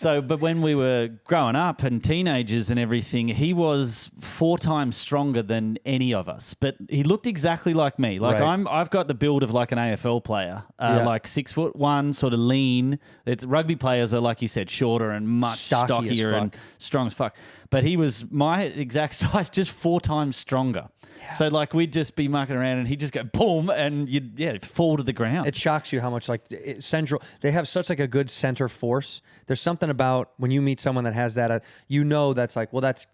But when we were growing up and teenagers and everything, he was 4 times stronger than any of us. But he looked exactly like me. Like Right. I've got the build of like an AFL player, Yeah. like 6'1", sort of lean. Rugby players are, like you said, shorter and much Stocky as stockier and fuck. strong as fuck. But he was my my exact size, just 4 times stronger. Yeah. So like we'd just be mucking around and he'd just go boom and you'd fall to the ground. It shocks you how much central they have such like a good center force. There's something about when you meet someone that has that, that's like, well, that's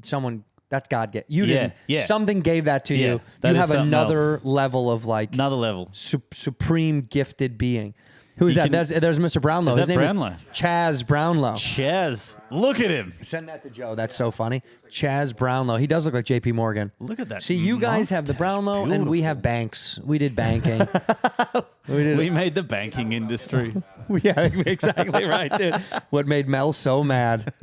someone. That's God get you didn't. Yeah. Something gave that to you. You have another level of another level, supreme gifted being. Who is that? There's Mr. Brownlow. Is His that name Brownlow? is Chaz Brownlow. Chaz, look at him. Send that to Joe. That's so funny. Chaz Brownlow. He does look like J.P. Morgan. Look at that. See, you guys have the Brownlow, and we have Banks. We did banking. We made the banking industry. Yeah, exactly right, dude. What made Mel so mad?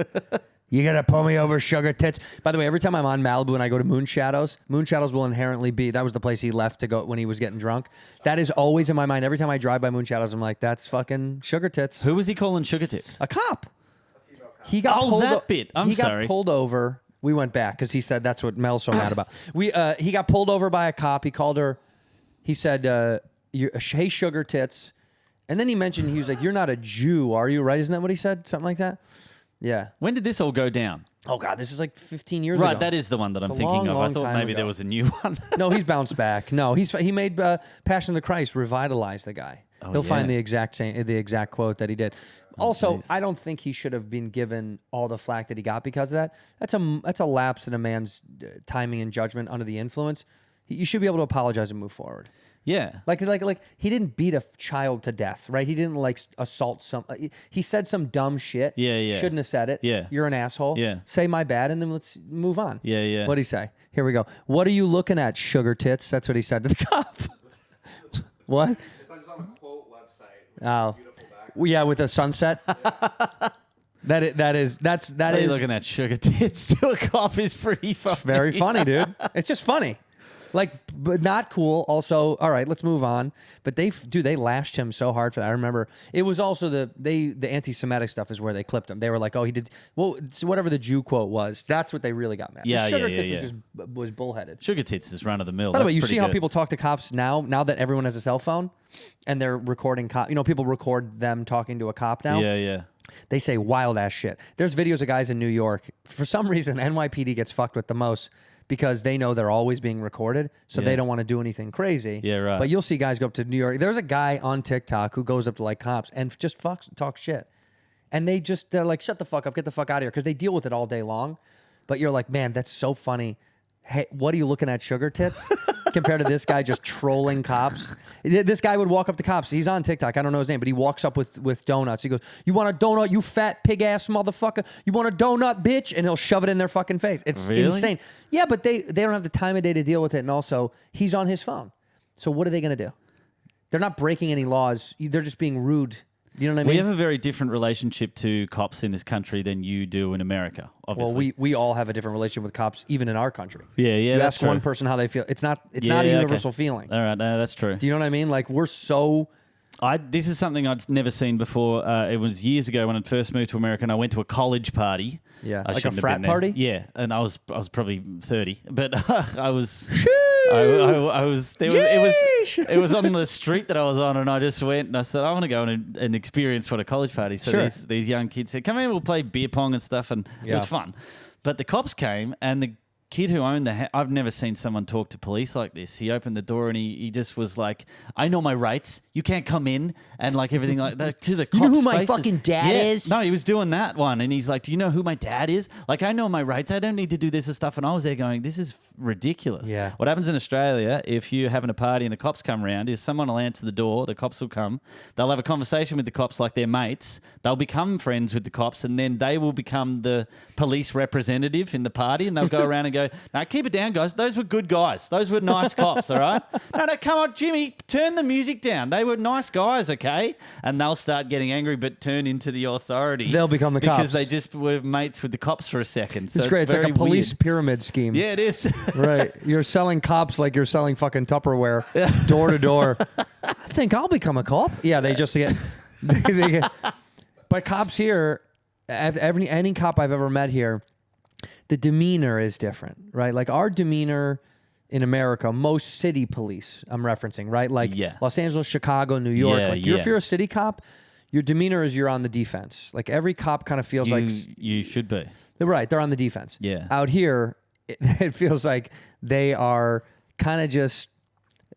You gotta pull me over, sugar tits. By the way, every time I'm on Malibu and I go to Moon Shadows will inherently be, that was the place he left to go when he was getting drunk. That is always in my mind. Every time I drive by Moon Shadows, I'm like, that's fucking sugar tits. Who was he calling sugar tits? A cop. He got pulled He got pulled over. We went back because he said that's what Mel's so mad about. He got pulled over by a cop. He called her. He said, "Hey, sugar tits," and then he mentioned he was like, "You're not a Jew, are you? Right? Isn't that what he said? Something like that." Yeah. When did this all go down? Oh God, this is like 15 years ago. Right, that is the one that I'm thinking of. I thought maybe there was a new one. No, he's bounced back. No, he made Passion of the Christ revitalize the guy. He'll find the exact quote that he did. Also, I don't think he should have been given all the flack that he got because of that. That's a lapse in a man's timing and judgment under the influence. You should be able to apologize and move forward. Yeah. Like he didn't beat a child to death, right? He didn't assault some. He said some dumb shit. Yeah. Shouldn't have said it. Yeah. You're an asshole. Yeah. Say my bad, and then let's move on. Yeah. What'd he say? Here we go. What are you looking at, sugar tits? That's what he said to the cop. What? It's like on a quote website. Oh. Beautiful background. Well, yeah, with a sunset. That is. Looking at sugar tits to a cop is pretty funny. It's very funny, dude. It's just funny. Like, but not cool. Also, all right, let's move on. But they lashed him so hard for that. I remember it was also the anti-Semitic stuff is where they clipped him. They were like, oh, he did whatever the Jew quote was. That's what they really got mad. Yeah, Sugar Tits was bullheaded. Sugar tits is run of the mill. By the way, you see how people talk to cops now that everyone has a cell phone and they're recording people record them talking to a cop now. Yeah. They say wild ass shit. There's videos of guys in New York. For some reason, NYPD gets fucked with the most because they know they're always being recorded, so they don't want to do anything crazy. Yeah, right. But you'll see guys go up to New York. There's a guy on TikTok who goes up to like cops and just talk shit. And they're like, shut the fuck up, get the fuck out of here, because they deal with it all day long. But you're like, man, that's so funny. Hey, what are you looking at, sugar tits? Compared to this guy just trolling cops. This guy would walk up to cops. He's on TikTok. I don't know his name, but he walks up with donuts. He goes, you want a donut, you fat pig-ass motherfucker? You want a donut, bitch? And he'll shove it in their fucking face. It's insane. Yeah, but they don't have the time of day to deal with it. And also, he's on his phone. So what are they going to do? They're not breaking any laws. They're just being rude. You know what I mean? We have a very different relationship to cops in this country than you do in America, obviously. Well, we all have a different relationship with cops, even in our country. Yeah, you that's ask true. one person how they feel. It's not a universal feeling. All right, no, that's true. Do you know what I mean? Like, we're so... This is something I'd never seen before. It was years ago when I first moved to America, and I went to a college party. Yeah, I like a shouldn't have frat been there. party? Yeah, and I was probably 30, but I was... I was. It was on the street that I was on, and I just went and I said, I want to go and experience what a college party. So these young kids said, "Come in, we'll play beer pong and stuff," and it was fun. But the cops came, and the kid who owned I've never seen someone talk to police like this. He opened the door and he just was like, "I know my rights. You can't come in," and like everything like that to the cops. You know who my faces. fucking dad is? No, he was doing that one, and he's like, "Do you know who my dad is? Like, I know my rights. I don't need to do this and stuff." And I was there going, "This is ridiculous." Yeah. What happens in Australia if you're having a party and the cops come around is someone will answer the door, the cops will come, they'll have a conversation with the cops like they're mates, they'll become friends with the cops, and then they will become the police representative in the party, and they'll go around and go, "No, keep it down, guys. Those were good guys. Those were nice cops, all right? No, come on, Jimmy, turn the music down. They were nice guys, okay?" And they'll start getting angry but turn into the authority. They'll become the cops. Because they just were mates with the cops for a second. So it's great. It's like a police weird pyramid scheme. Yeah, it is. Right. You're selling cops like you're selling fucking Tupperware door to door. I think I'll become a cop. Yeah, they just get... they get but cops here, any cop I've ever met here, the demeanor is different, right? Like our demeanor in America, most city police I'm referencing, right? Like Los Angeles, Chicago, New York. Yeah, if you're a city cop, your demeanor is you're on the defense. Like every cop kind of feels like you should be. they're right. They're on the defense. Yeah. Out here, it feels like they are kind of just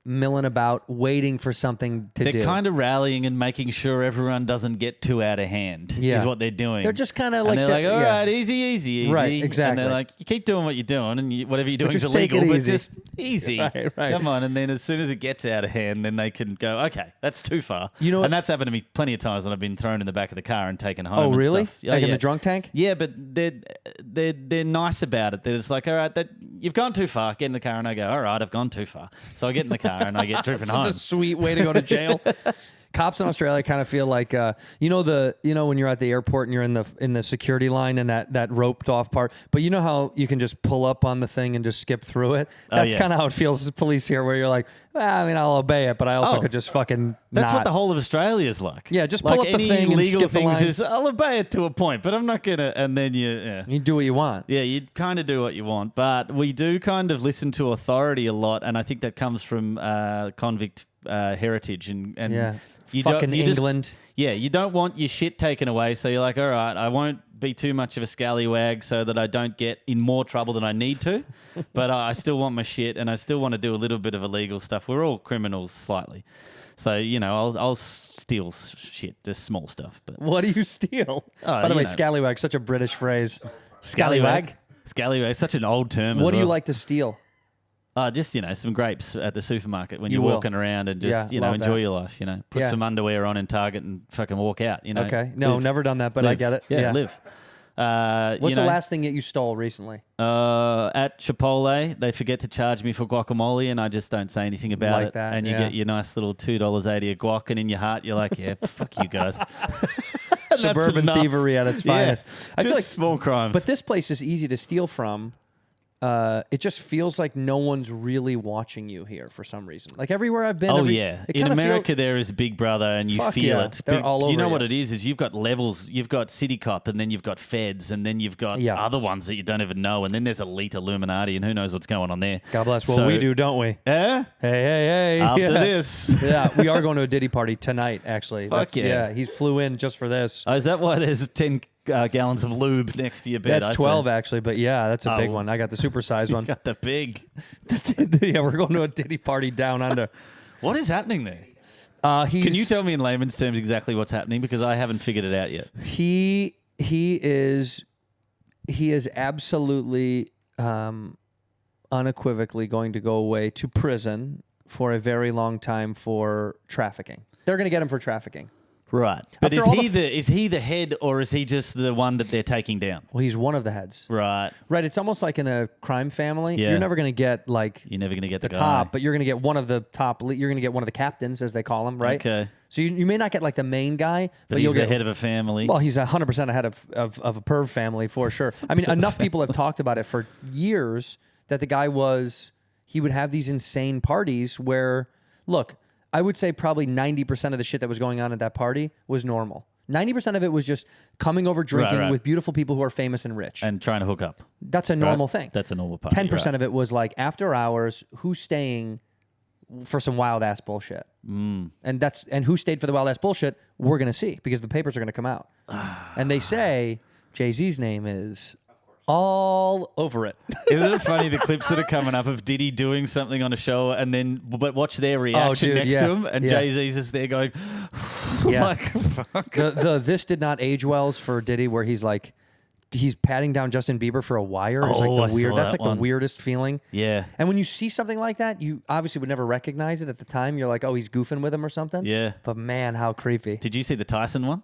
milling about, waiting for something to do. They're kind of rallying and making sure everyone doesn't get too out of hand. Yeah. Is what they're doing. They're just kind of like and they're like, all yeah. right, easy. Right, exactly. And they're like, you keep doing what you're doing, and whatever you're doing is just take it illegal, but easy. just easy. Right. Come on. And then as soon as it gets out of hand, then they can go, okay, that's too far. You know what- and that's happened to me plenty of times when I've been thrown in the back of the car and taken home. Oh, and really? Stuff. Like in the drunk tank? Yeah, but they're nice about it. They're just like, all right, you've gone too far. Get in the car, and I go, all right, I've gone too far. So I get in the car and I get driven home. Such a sweet way to go to jail. Cops in Australia kind of feel like you know when you're at the airport and you're in the security line and that roped off part, but you know how you can just pull up on the thing and just skip through it. That's yeah. kind of how it feels as police here, where you're like, well, I mean, I'll obey it, but I also could just fucking. That's not. what the whole of Australia is like. Yeah, just like pull up the any thing and legal skip the things line. is I'll obey it to a point, but I'm not gonna. And then You do what you want. Yeah, you kind of do what you want, but we do kind of listen to authority a lot, and I think that comes from convict heritage and Yeah. you Fucking you just- England. you don't want your shit taken away, so you're like, all right, I won't be too much of a scallywag so that I don't get in more trouble than I need to, but I still want my shit, and I still want to do a little bit of illegal stuff. We're all criminals slightly. So, I'll steal shit, just small stuff. But What do you steal? By the way, scallywag, such a British phrase. Scallywag? Scallywag, such an old term. What as do you well. like to steal? Just some grapes at the supermarket when You you're will. walking around and just Yeah, love enjoy that. your life. Put Yeah. some underwear on in Target and fucking walk out. Okay. No, Live. never done that, but I Live. get it. Yeah, Yeah. live. What's the last thing that you stole recently? At Chipotle, they forget to charge me for guacamole, and I just don't say anything about Like it. that, and you yeah. get your nice little $2.80 a guac, and in your heart, you're like, yeah, fuck you guys. That's Suburban enough. thievery at its finest. I Just feel like small crimes. But this place is easy to steal from. It just feels like no one's really watching you here for some reason. Like everywhere I've been. Oh, it in kinda America, there is Big Brother, and you Fuck feel yeah. it. They're all over You know you. what it is you've got levels. You've got City Cop, and then you've got Feds, and then you've got Yeah. other ones that you don't even know, and then there's Elite Illuminati, and who knows what's going on there. God bless. Well, So- we do, don't we? Eh? Hey. After Yeah. this. Yeah, we are going to a Diddy party tonight, actually. Fuck yeah. He flew in just for this. Oh, is that why there's 10 gallons of lube next to your bed? That's I 12, see. actually, but yeah, that's a big Oh. one. I got the supersized You one. got the big. Yeah, we're going to a Diddy party down under. What is happening there? Can Can you tell me in layman's terms exactly what's happening? Because I haven't figured it out yet. He is absolutely unequivocally going to go away to prison for a very long time for trafficking. They're going to get him for trafficking. Right. But After is all is he the head, or is he just the one that they're taking down? Well, he's one of the heads. Right. Right. It's almost like in a crime family. Yeah. You're never going to get like You're never going to get the the guy. top, but you're going to get one of the top. You're going to get one of the captains, as they call him, right? Okay. So you may not get like the main guy, But you'll he's the get head of a family. Well, he's 100% ahead of a perv family for sure. I mean, enough people have talked about it for years that the guy he would have these insane parties where, look, I would say probably 90% of the shit that was going on at that party was normal. 90% of it was just coming over drinking right. with beautiful people who are famous and rich. and trying to hook up. That's a normal thing. That's a normal party. 10% of it was like after hours, who's staying for some wild ass bullshit. And who stayed for the wild ass bullshit, we're going to see because the papers are going to come out. And they say Jay-Z's name is all over it. Isn't it funny the clips that are coming up of Diddy doing something on a show and then but watch their reaction dude, next yeah. to him and Yeah. Jay-Z's just there going Yeah. like fuck. The this did not age wells for Diddy where he's patting down Justin Bieber for a wire. It's Oh, I like saw that's that like one. the weirdest feeling. Yeah. And when you see something like that, you obviously would never recognize it at the time. You're like, oh, he's goofing with him or something. Yeah. But man, how creepy. Did you see the Tyson one?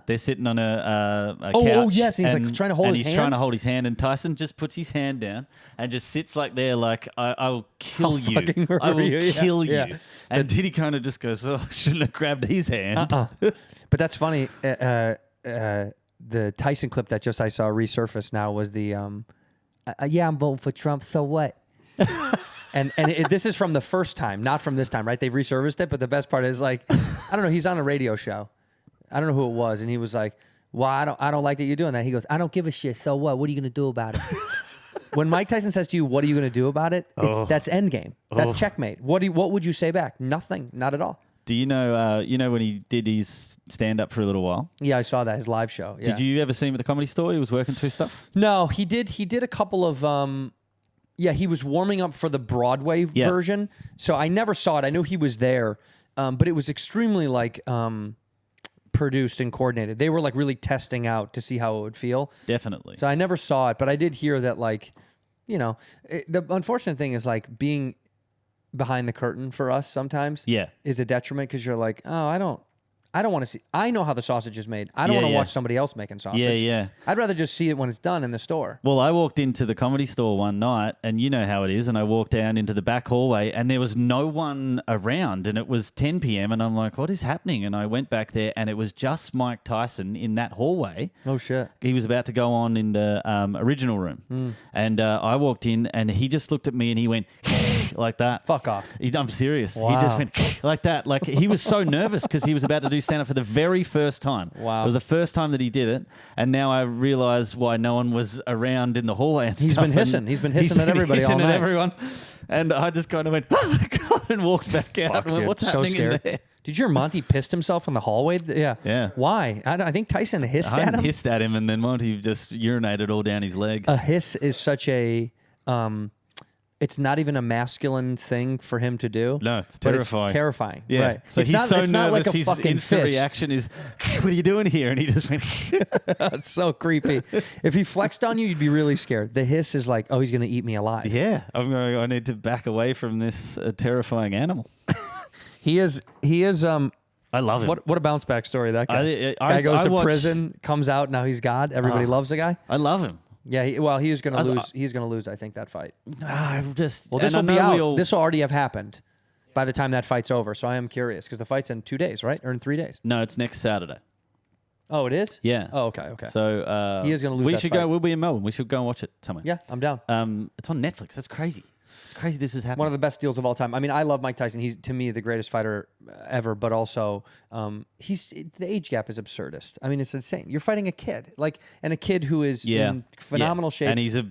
They're sitting on a couch. Oh, yes, and he's, like, trying to hold and his he's trying hand? to hold his hand, and Tyson just puts his hand down and just sits like there, like I will kill I'll you. fucking murder I will you. Yeah, kill you. yeah. And Diddy kind of just goes, "Oh, I shouldn't have grabbed his hand." But that's funny. The Tyson clip that just I saw resurface now was the yeah, I'm voting for Trump. So what? and this is from the first time, not from this time, right? They've resurfaced it, but the best part is like, I don't know. He's on a radio show. I don't know who it was, and he was like, "Well, I don't like that you're doing that." He goes, "I don't give a shit. So what? What are you gonna do about it?" When Mike Tyson says to you, "What are you gonna do about it?" That's endgame. That's checkmate. What would you say back? Nothing. Not at all. Do you know when he did his stand-up for a little while? Yeah, I saw that, his live show. Yeah. Did you ever see him at the Comedy Store? He was working through stuff? No, he did a couple of he was warming up for the Broadway version. So I never saw it. I knew he was there. But it was extremely like produced and coordinated. They were like really testing out to see how it would feel. Definitely. So I never saw it, but I did hear that like, the unfortunate thing is like being behind the curtain for us sometimes is a detriment because you're like, oh, I don't want to see. I know how the sausage is made. I don't want to watch somebody else making sausage. Yeah. I'd rather just see it when it's done in the store. Well, I walked into the Comedy Store one night, and you know how it is, and I walked down into the back hallway, and there was no one around, and it was 10 p.m., and I'm like, what is happening? And I went back there, and it was just Mike Tyson in that hallway. Oh, shit. He was about to go on in the original room, and I walked in, and he just looked at me, and he went like that. Fuck off. I'm serious. Wow. He just went like that. Like he was so nervous because he was about to do stand-up for the very first time. Wow. It was the first time that he did it, and now I realise why no one was around in the hallway and stuff. He's been hissing. He's been hissing at everybody all hissing night. at everyone. And I just kind of went, oh, God, and walked back out. Fuck, And went, dude. what's So happening scared. in there? Did you hear Monty pissed himself in the hallway? Yeah. Yeah. Why? I think Tyson hissed I at him. hissed at him, and then Monty just urinated all down his leg. A hiss is such a... it's not even a masculine thing for him to do. No, it's but terrifying. It's terrifying. Yeah. Right. So it's he's not, so it's not nervous, like a his fucking instant fist. reaction is, what are you doing here? And he just went... It's so creepy. If he flexed on you, you'd be really scared. The hiss is like, oh, he's going to eat me alive. Yeah. I need to back away from this terrifying animal. He is. I love him. What a bounce back story, that guy. I Guy goes to watch- prison, comes out, now he's God. Everybody loves the guy. I love him. Yeah, he's going to lose. He's going to lose, I think, that fight. This Well, this will be out. This will already have happened by the time that fight's over. So I am curious because the fight's in 2 days, right? Or in 3 days? No, it's next Saturday. Oh, it is? Yeah. Oh, okay. So he is going to lose. We that should fight. go. We'll be in Melbourne. We should go and watch it somewhere. Yeah, I'm down. It's on Netflix. That's crazy. It's crazy this is happening. One of the best deals of all time. I mean, I love Mike Tyson. He's, to me, the greatest fighter ever, but also the age gap is absurdist. I mean, it's insane. You're fighting a kid, and a kid who is in phenomenal shape. And he's a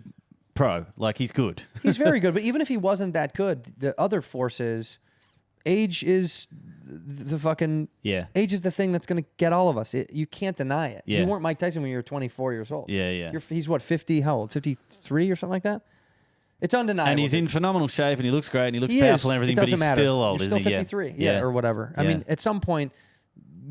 pro. Like, he's good. He's very good, but even if he wasn't that good, the other force is age is the fucking... Yeah. Age is the thing that's going to get all of us. You can't deny it. Yeah. You weren't Mike Tyson when you were 24 years old. Yeah. He's what, 50? How old? 53 or something like that? It's undeniable. And he's in phenomenal shape, and he looks great, and he looks He powerful is. and everything, It but he's doesn't matter. still old, You're isn't still he? 53, yeah, or whatever. I mean, at some point,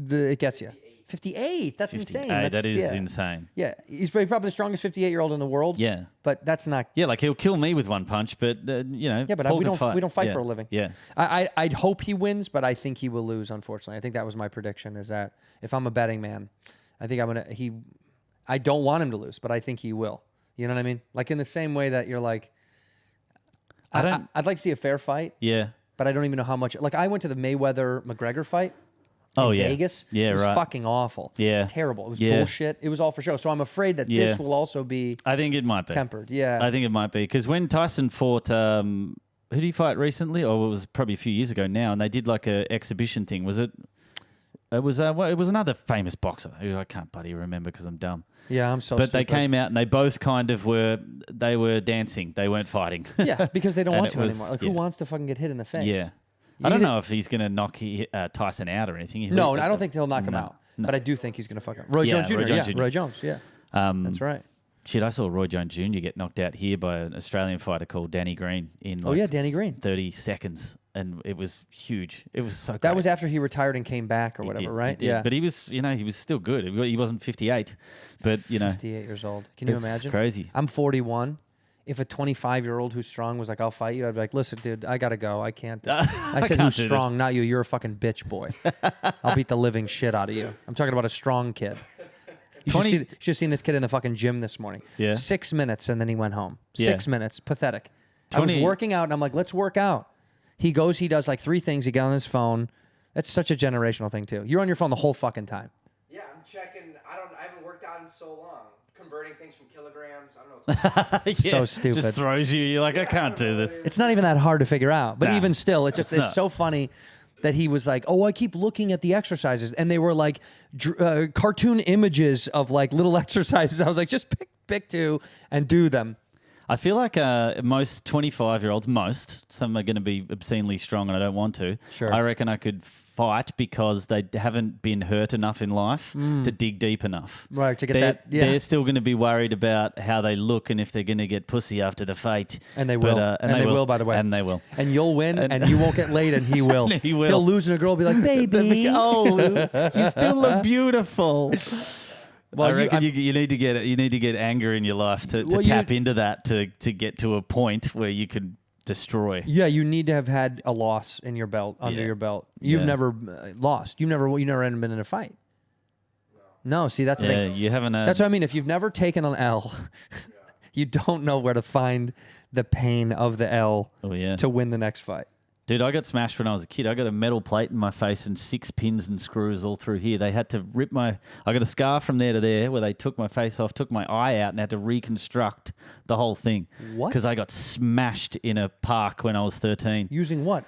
it gets you. 58. That's insane. That is insane. Yeah, he's probably the strongest 58-year-old in the world. Yeah. But that's not... Yeah, like he'll kill me with one punch, but Yeah, but Paul we can don't fight. we don't fight for a living. Yeah. I'd hope he wins, but I think he will lose, unfortunately. I think that was my prediction, is that if I'm a betting man, I think I don't want him to lose, but I think he will. You know what I mean? Like in the same way that you're like, I'd like to see a fair fight. Yeah. But I don't even know how much. Like, I went to the Mayweather-McGregor fight in Vegas. Yeah, it was right. fucking awful. Yeah. Terrible. It was Yeah. bullshit. It was all for show. So I'm afraid that this will also be I think it might be. tempered. Yeah. I think it might be. Because when Tyson fought, who did he fight recently? Or it was probably a few years ago now, and they did like a exhibition thing. Was it? It was another famous boxer who I can't bloody remember because I'm dumb. Yeah, I'm so But stupid. they came out and they both kind of were dancing. They weren't fighting. Yeah, because they don't And want it to was- anymore. Like, yeah. who wants to fucking get hit in the face? Yeah. You I don't either- know if he's going to knock Tyson out or anything. No, I don't think he'll knock him No, out. no. But I do think he's going to fuck him. Roy Yeah, Jones Jr. Roy Jones yeah, Jr. Roy Jones. Yeah, that's right. Shit, I saw Roy Jones Jr. get knocked out here by an Australian fighter called Danny Green in Danny Green. 30 seconds. And it was huge. It was so great. That was after he retired and came back or He whatever, did, right? he did. Yeah. But he was, he was still good. He wasn't 58. But, 58 years old. Can you it's imagine? crazy. I'm 41. If a 25-year-old who's strong was like, I'll fight you, I'd be like, listen, dude, I got to go. I can't. I said, can't who's do strong? this. Not you. You're a fucking bitch boy. I'll beat the living shit out of you. I'm talking about a strong kid. You should have seen this kid in the fucking gym this morning. Yeah. 6 minutes and then he went home. Yeah. 6 minutes. Pathetic. I was working out and I'm like, let's work out. He does like 3 things. He got on his phone. That's such a generational thing too. You're on your phone the whole fucking time. Yeah, I'm checking. I haven't worked out in so long. Converting things from kilograms. I don't know what's going on. So stupid. Just throws you. You're like, I can't do this. It's not even that hard to figure out. But Nah. even still, it's so funny that he was like, oh, I keep looking at the exercises. And they were like cartoon images of like little exercises. I was like, just pick 2 and do them. I feel like most 25-year-olds, some are going to be obscenely strong and I don't want to. Sure. I reckon I could fight because they haven't been hurt enough in life to dig deep enough. Right, to get they're, that, yeah. They're still going to be worried about how they look and if they're going to get pussy after the fight. And they will. And they will, by the way. And they will. And you'll win, and you won't get laid, and he will. He will. He'll lose, and a girl will be like, baby. Oh, you still look beautiful. Well, I reckon you need to get You need to get anger in your life to tap into that to get to a point where you can destroy. Yeah, you need to have had a loss in your belt, under your belt. You've never lost. You never been in a fight. No, see, that's the thing. You haven't. That's what I mean. If you've never taken an L, you don't know where to find the pain of the L to win the next fight. Dude, I got smashed when I was a kid. I got a metal plate in my face and 6 pins and screws all through here. They had to rip I got a scar from there to there where they took my face off, took my eye out, and had to reconstruct the whole thing. What? Because I got smashed in a park when I was 13. Using what?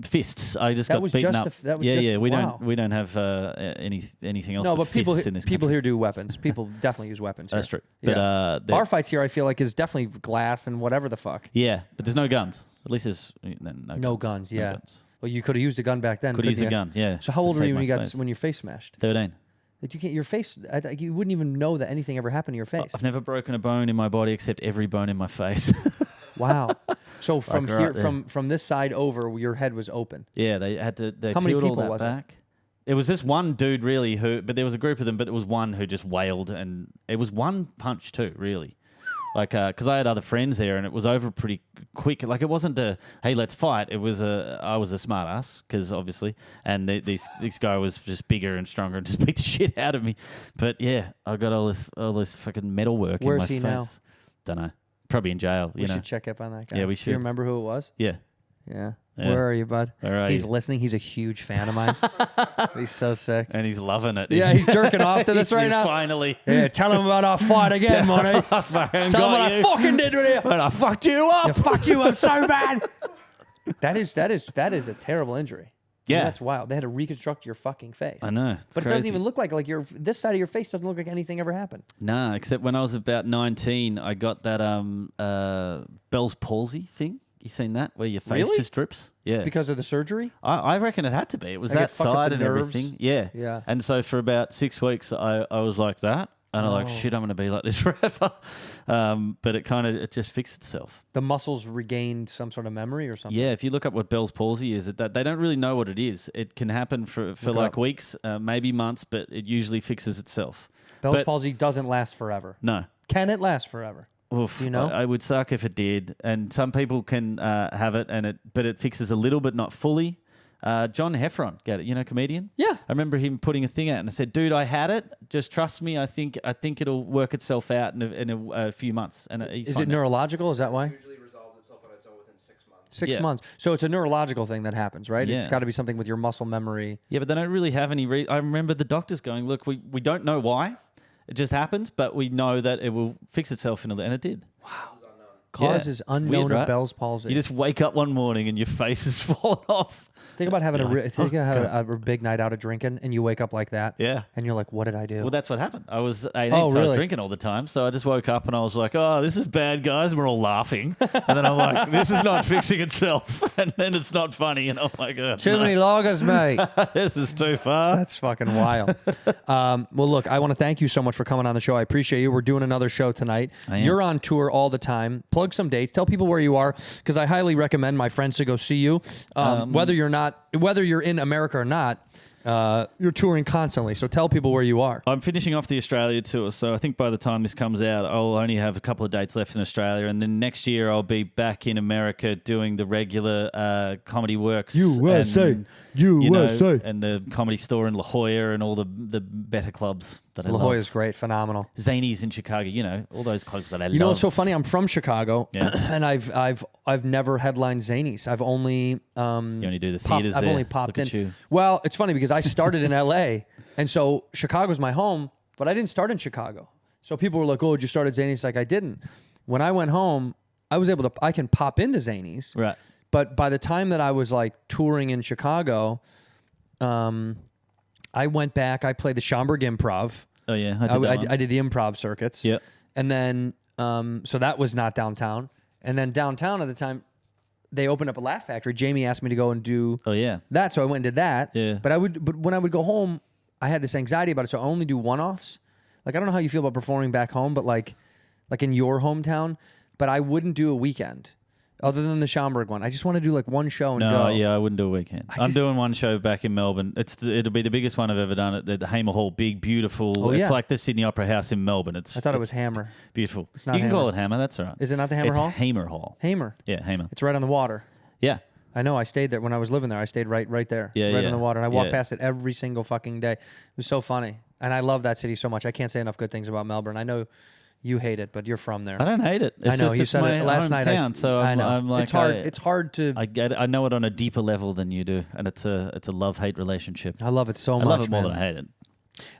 Fists. I just got beaten up. We don't have anything else. No, but people in this country. here do weapons. People definitely use weapons. That's here. true. Yeah. But bar fights here, I feel like, is definitely glass and whatever the fuck. Yeah, but there's no guns. At least there's no guns. Yeah. No guns. Well, you could have used a gun back then. Could have used a gun. Yeah. So how old were you when your face smashed? 13. Like you can't. Your face. You wouldn't even know that anything ever happened to your face. I've never broken a bone in my body except every bone in my face. Wow. So from grew here, up there. from this side over, your head was open. Yeah, they had to. They How many peeled all people that was it? back. It was this one dude really but there was a group of them, but it was one who just wailed, and it was one punch too, really. Like, because I had other friends there, and it was over pretty quick. Like, it wasn't hey, let's fight. It was I was a smart ass, because obviously, and this guy was just bigger and stronger and just beat the shit out of me. But yeah, I got all this fucking metal work in my face. Where's he now? Don't know. Probably in jail. We should check up on that guy. Yeah, we Do you should. remember who it was? Yeah. Yeah. Yeah. Where are you, bud? Where are He's you? listening. He's a huge fan of mine. He's so sick. And he's loving it. Yeah, he's jerking off to this right now. Finally. Yeah, tell him about our fight again, Monty. Tell him what I fucking did with you. But I fucked you up. I fucked you up so bad. That is a terrible injury. Yeah. I mean, that's wild. They had to reconstruct your fucking face. I know. It's But crazy. it doesn't even look like this side of your face doesn't look like anything ever happened. Nah, except when I was about 19, I got that Bell's palsy thing. You seen that? Where your face Really? just drips? Yeah. Because of the surgery? I reckon it had to be. It was Like, that it fucked up side the and nerves? everything. Yeah. Yeah. And so for about 6 weeks, I was like that. And I'm like, shit, I'm going to be like this forever. But it just fixed itself. The muscles regained some sort of memory or something? Yeah, if you look up what Bell's palsy is, that they don't really know what it is. It can happen for like up. weeks, maybe months, but it usually fixes itself. Bell's But- palsy doesn't last forever. No. Can it last forever? Oof, You know? I would suck if it did. And some people can have it, but it fixes a little, but not fully. John Heffron, get it? You know, comedian. Yeah. I remember him putting a thing out, and I said, "Dude, I had it. Just trust me. I think it'll work itself out in a few months." And Is it neurological? Is that why? Usually resolves itself on its own within 6 months. 6 Yeah. months. So it's a neurological thing that happens, right? It's Yeah. got to be something with your muscle memory. Yeah, but they don't really have any. I remember the doctors going, "Look, we don't know why. It just happens, but we know that it will fix itself and it did." Causes Yeah, it's unknown weird, of right? Bell's palsy. You just wake up one morning and your face is fallen off. think about having a big night out of drinking, and you wake up like that. Yeah. And you're like, what did I do? Well, that's what happened. I was 18, Oh, so I really? was drinking all the time. So I just woke up and I was like, oh, this is bad, guys. And we're all laughing. And then I'm like, this is not fixing itself. And then it's not funny. And I'm like, oh, Too many loggers, mate. this is too far. That's fucking wild. Well, look, I want to thank you so much for coming on the show. I appreciate you. We're doing another show tonight. I am. You're on tour all the time. Plug some dates. Tell people where you are, because I highly recommend my friends to go see you. Whether you're in America or not, you're touring constantly. So tell people where you are. I'm finishing off the Australia tour, so I think by the time this comes out, I'll only have a couple of dates left in Australia, and then next year I'll be back in America doing the regular Comedy Works USA. and, you know, USA. and the Comedy Store in La Jolla and all the better clubs that I La love. Jolla's great, phonamenal. Zanies in Chicago, you know, all those clubs that I love. You know what's so funny? I'm from Chicago, Yeah. and I've never headlined Zanies. I've only You only do the popped- theaters I've there. only popped Look at in. you. Well, it's funny because I started in LA, and so Chicago's my home, but I didn't start in Chicago. So people were like, "Oh, did you start at Zanies?" Like I didn't. When I went home, I can pop into Zanies, Right. but by the time that I was like touring in Chicago, I went back. I played the Schaumburg Improv. Oh, yeah. I did that one. I did the improv circuits. Yep. And then So that was not downtown. And then downtown at the time, they opened up a Laugh Factory. Jamie asked me to go and do that, so I went and did that. Yeah. But when I would go home, I had this anxiety about it, so I only do one-offs. Like, I don't know how you feel about performing back home, but like in your hometown, but I wouldn't do a weekend other than the Schaumburg one. I just want to do like one show and go. No, yeah, I wouldn't do a weekend. I'm doing one show back in Melbourne. It'll be the biggest one I've ever done at the Hamer Hall. Big, beautiful. Oh, it's like the Sydney Opera House in Melbourne. I thought it was Hammer. Beautiful. It's not you can call Hamer. it Hammer. That's all right. Is it not the Hamer Hall? It's Hamer Hall. Hamer. Yeah, Hamer. It's right on the water. Yeah. I know. I stayed there when I was living there. I stayed right there, Yeah, right yeah. on the water, and I walked Yeah. past it every single fucking day. It was so funny, and I love that city so much. I can't say enough good things about Melbourne. I know you hate it, but you're from there. I don't hate it. It's I know just you it's said my it last night. hometown, so I know. I'm like, it's hard. It's hard to. I get it. I know it on a deeper level than you do, and it's a love-hate relationship. I love it so much. I love it more man. than I hate it.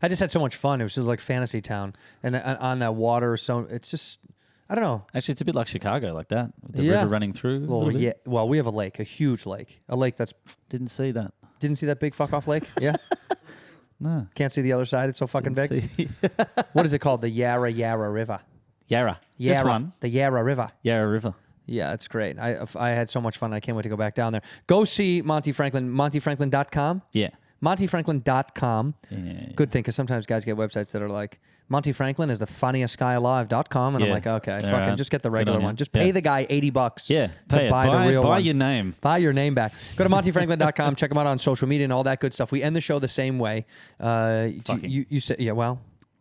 I just had so much fun. It was just like fantasy town, and on that water. So it's just, I don't know. Actually, it's a bit like Chicago, like that, with the Yeah. river running through. a Well, little bit. yeah. Well, we have a lake, a huge lake, a lake that's. Didn't see that. Didn't see that big fuck off lake? Yeah. No. Can't see the other side. It's so fucking big. See. What is it called? The Yarra River. Yarra. Yarra. Just one. The Yarra River. Yarra River. Yeah, it's great. I had so much fun. I can't wait to go back down there. Go see Monty Franklin. MontyFranklin.com. Yeah. MontyFranklin.com. Yeah. Good thing, because sometimes guys get websites that are like, Monty Franklin is the funniest guy alive.com. And I'm Yeah. like, okay, All fucking right. just get the Good regular on you. one. Just pay Yeah. the guy $80 Yeah. to Pay it. buy the real buy one. your name. Buy your name back. Go to MontyFranklin.com. Check him out on social media and all that good stuff. We end the show the same way. You say, yeah, well,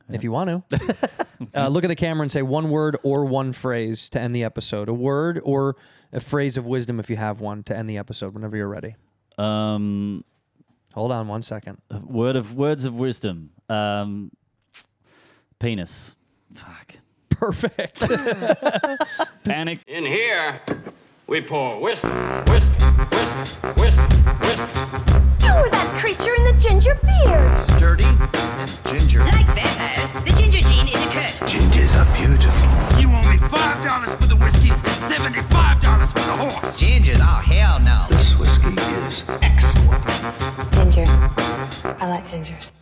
if you want to. Look at the camera and say one word or one phrase to end the episode. A word or a phrase of wisdom if you have one to end the episode whenever you're ready. Hold on 1 second. Words of wisdom. Penis. Fuck. Perfect. Panic. In here, we pour whisk, whisk, whisk, whisk, whisk. You were that creature in the ginger beard. Sturdy and ginger. Like vampires, the ginger gene is a curse. Gingers are beautiful. You owe me $5 for the whiskey and $75 for the horse. Gingers? Oh, hell no. This whiskey is excellent. Ginger. I like gingers.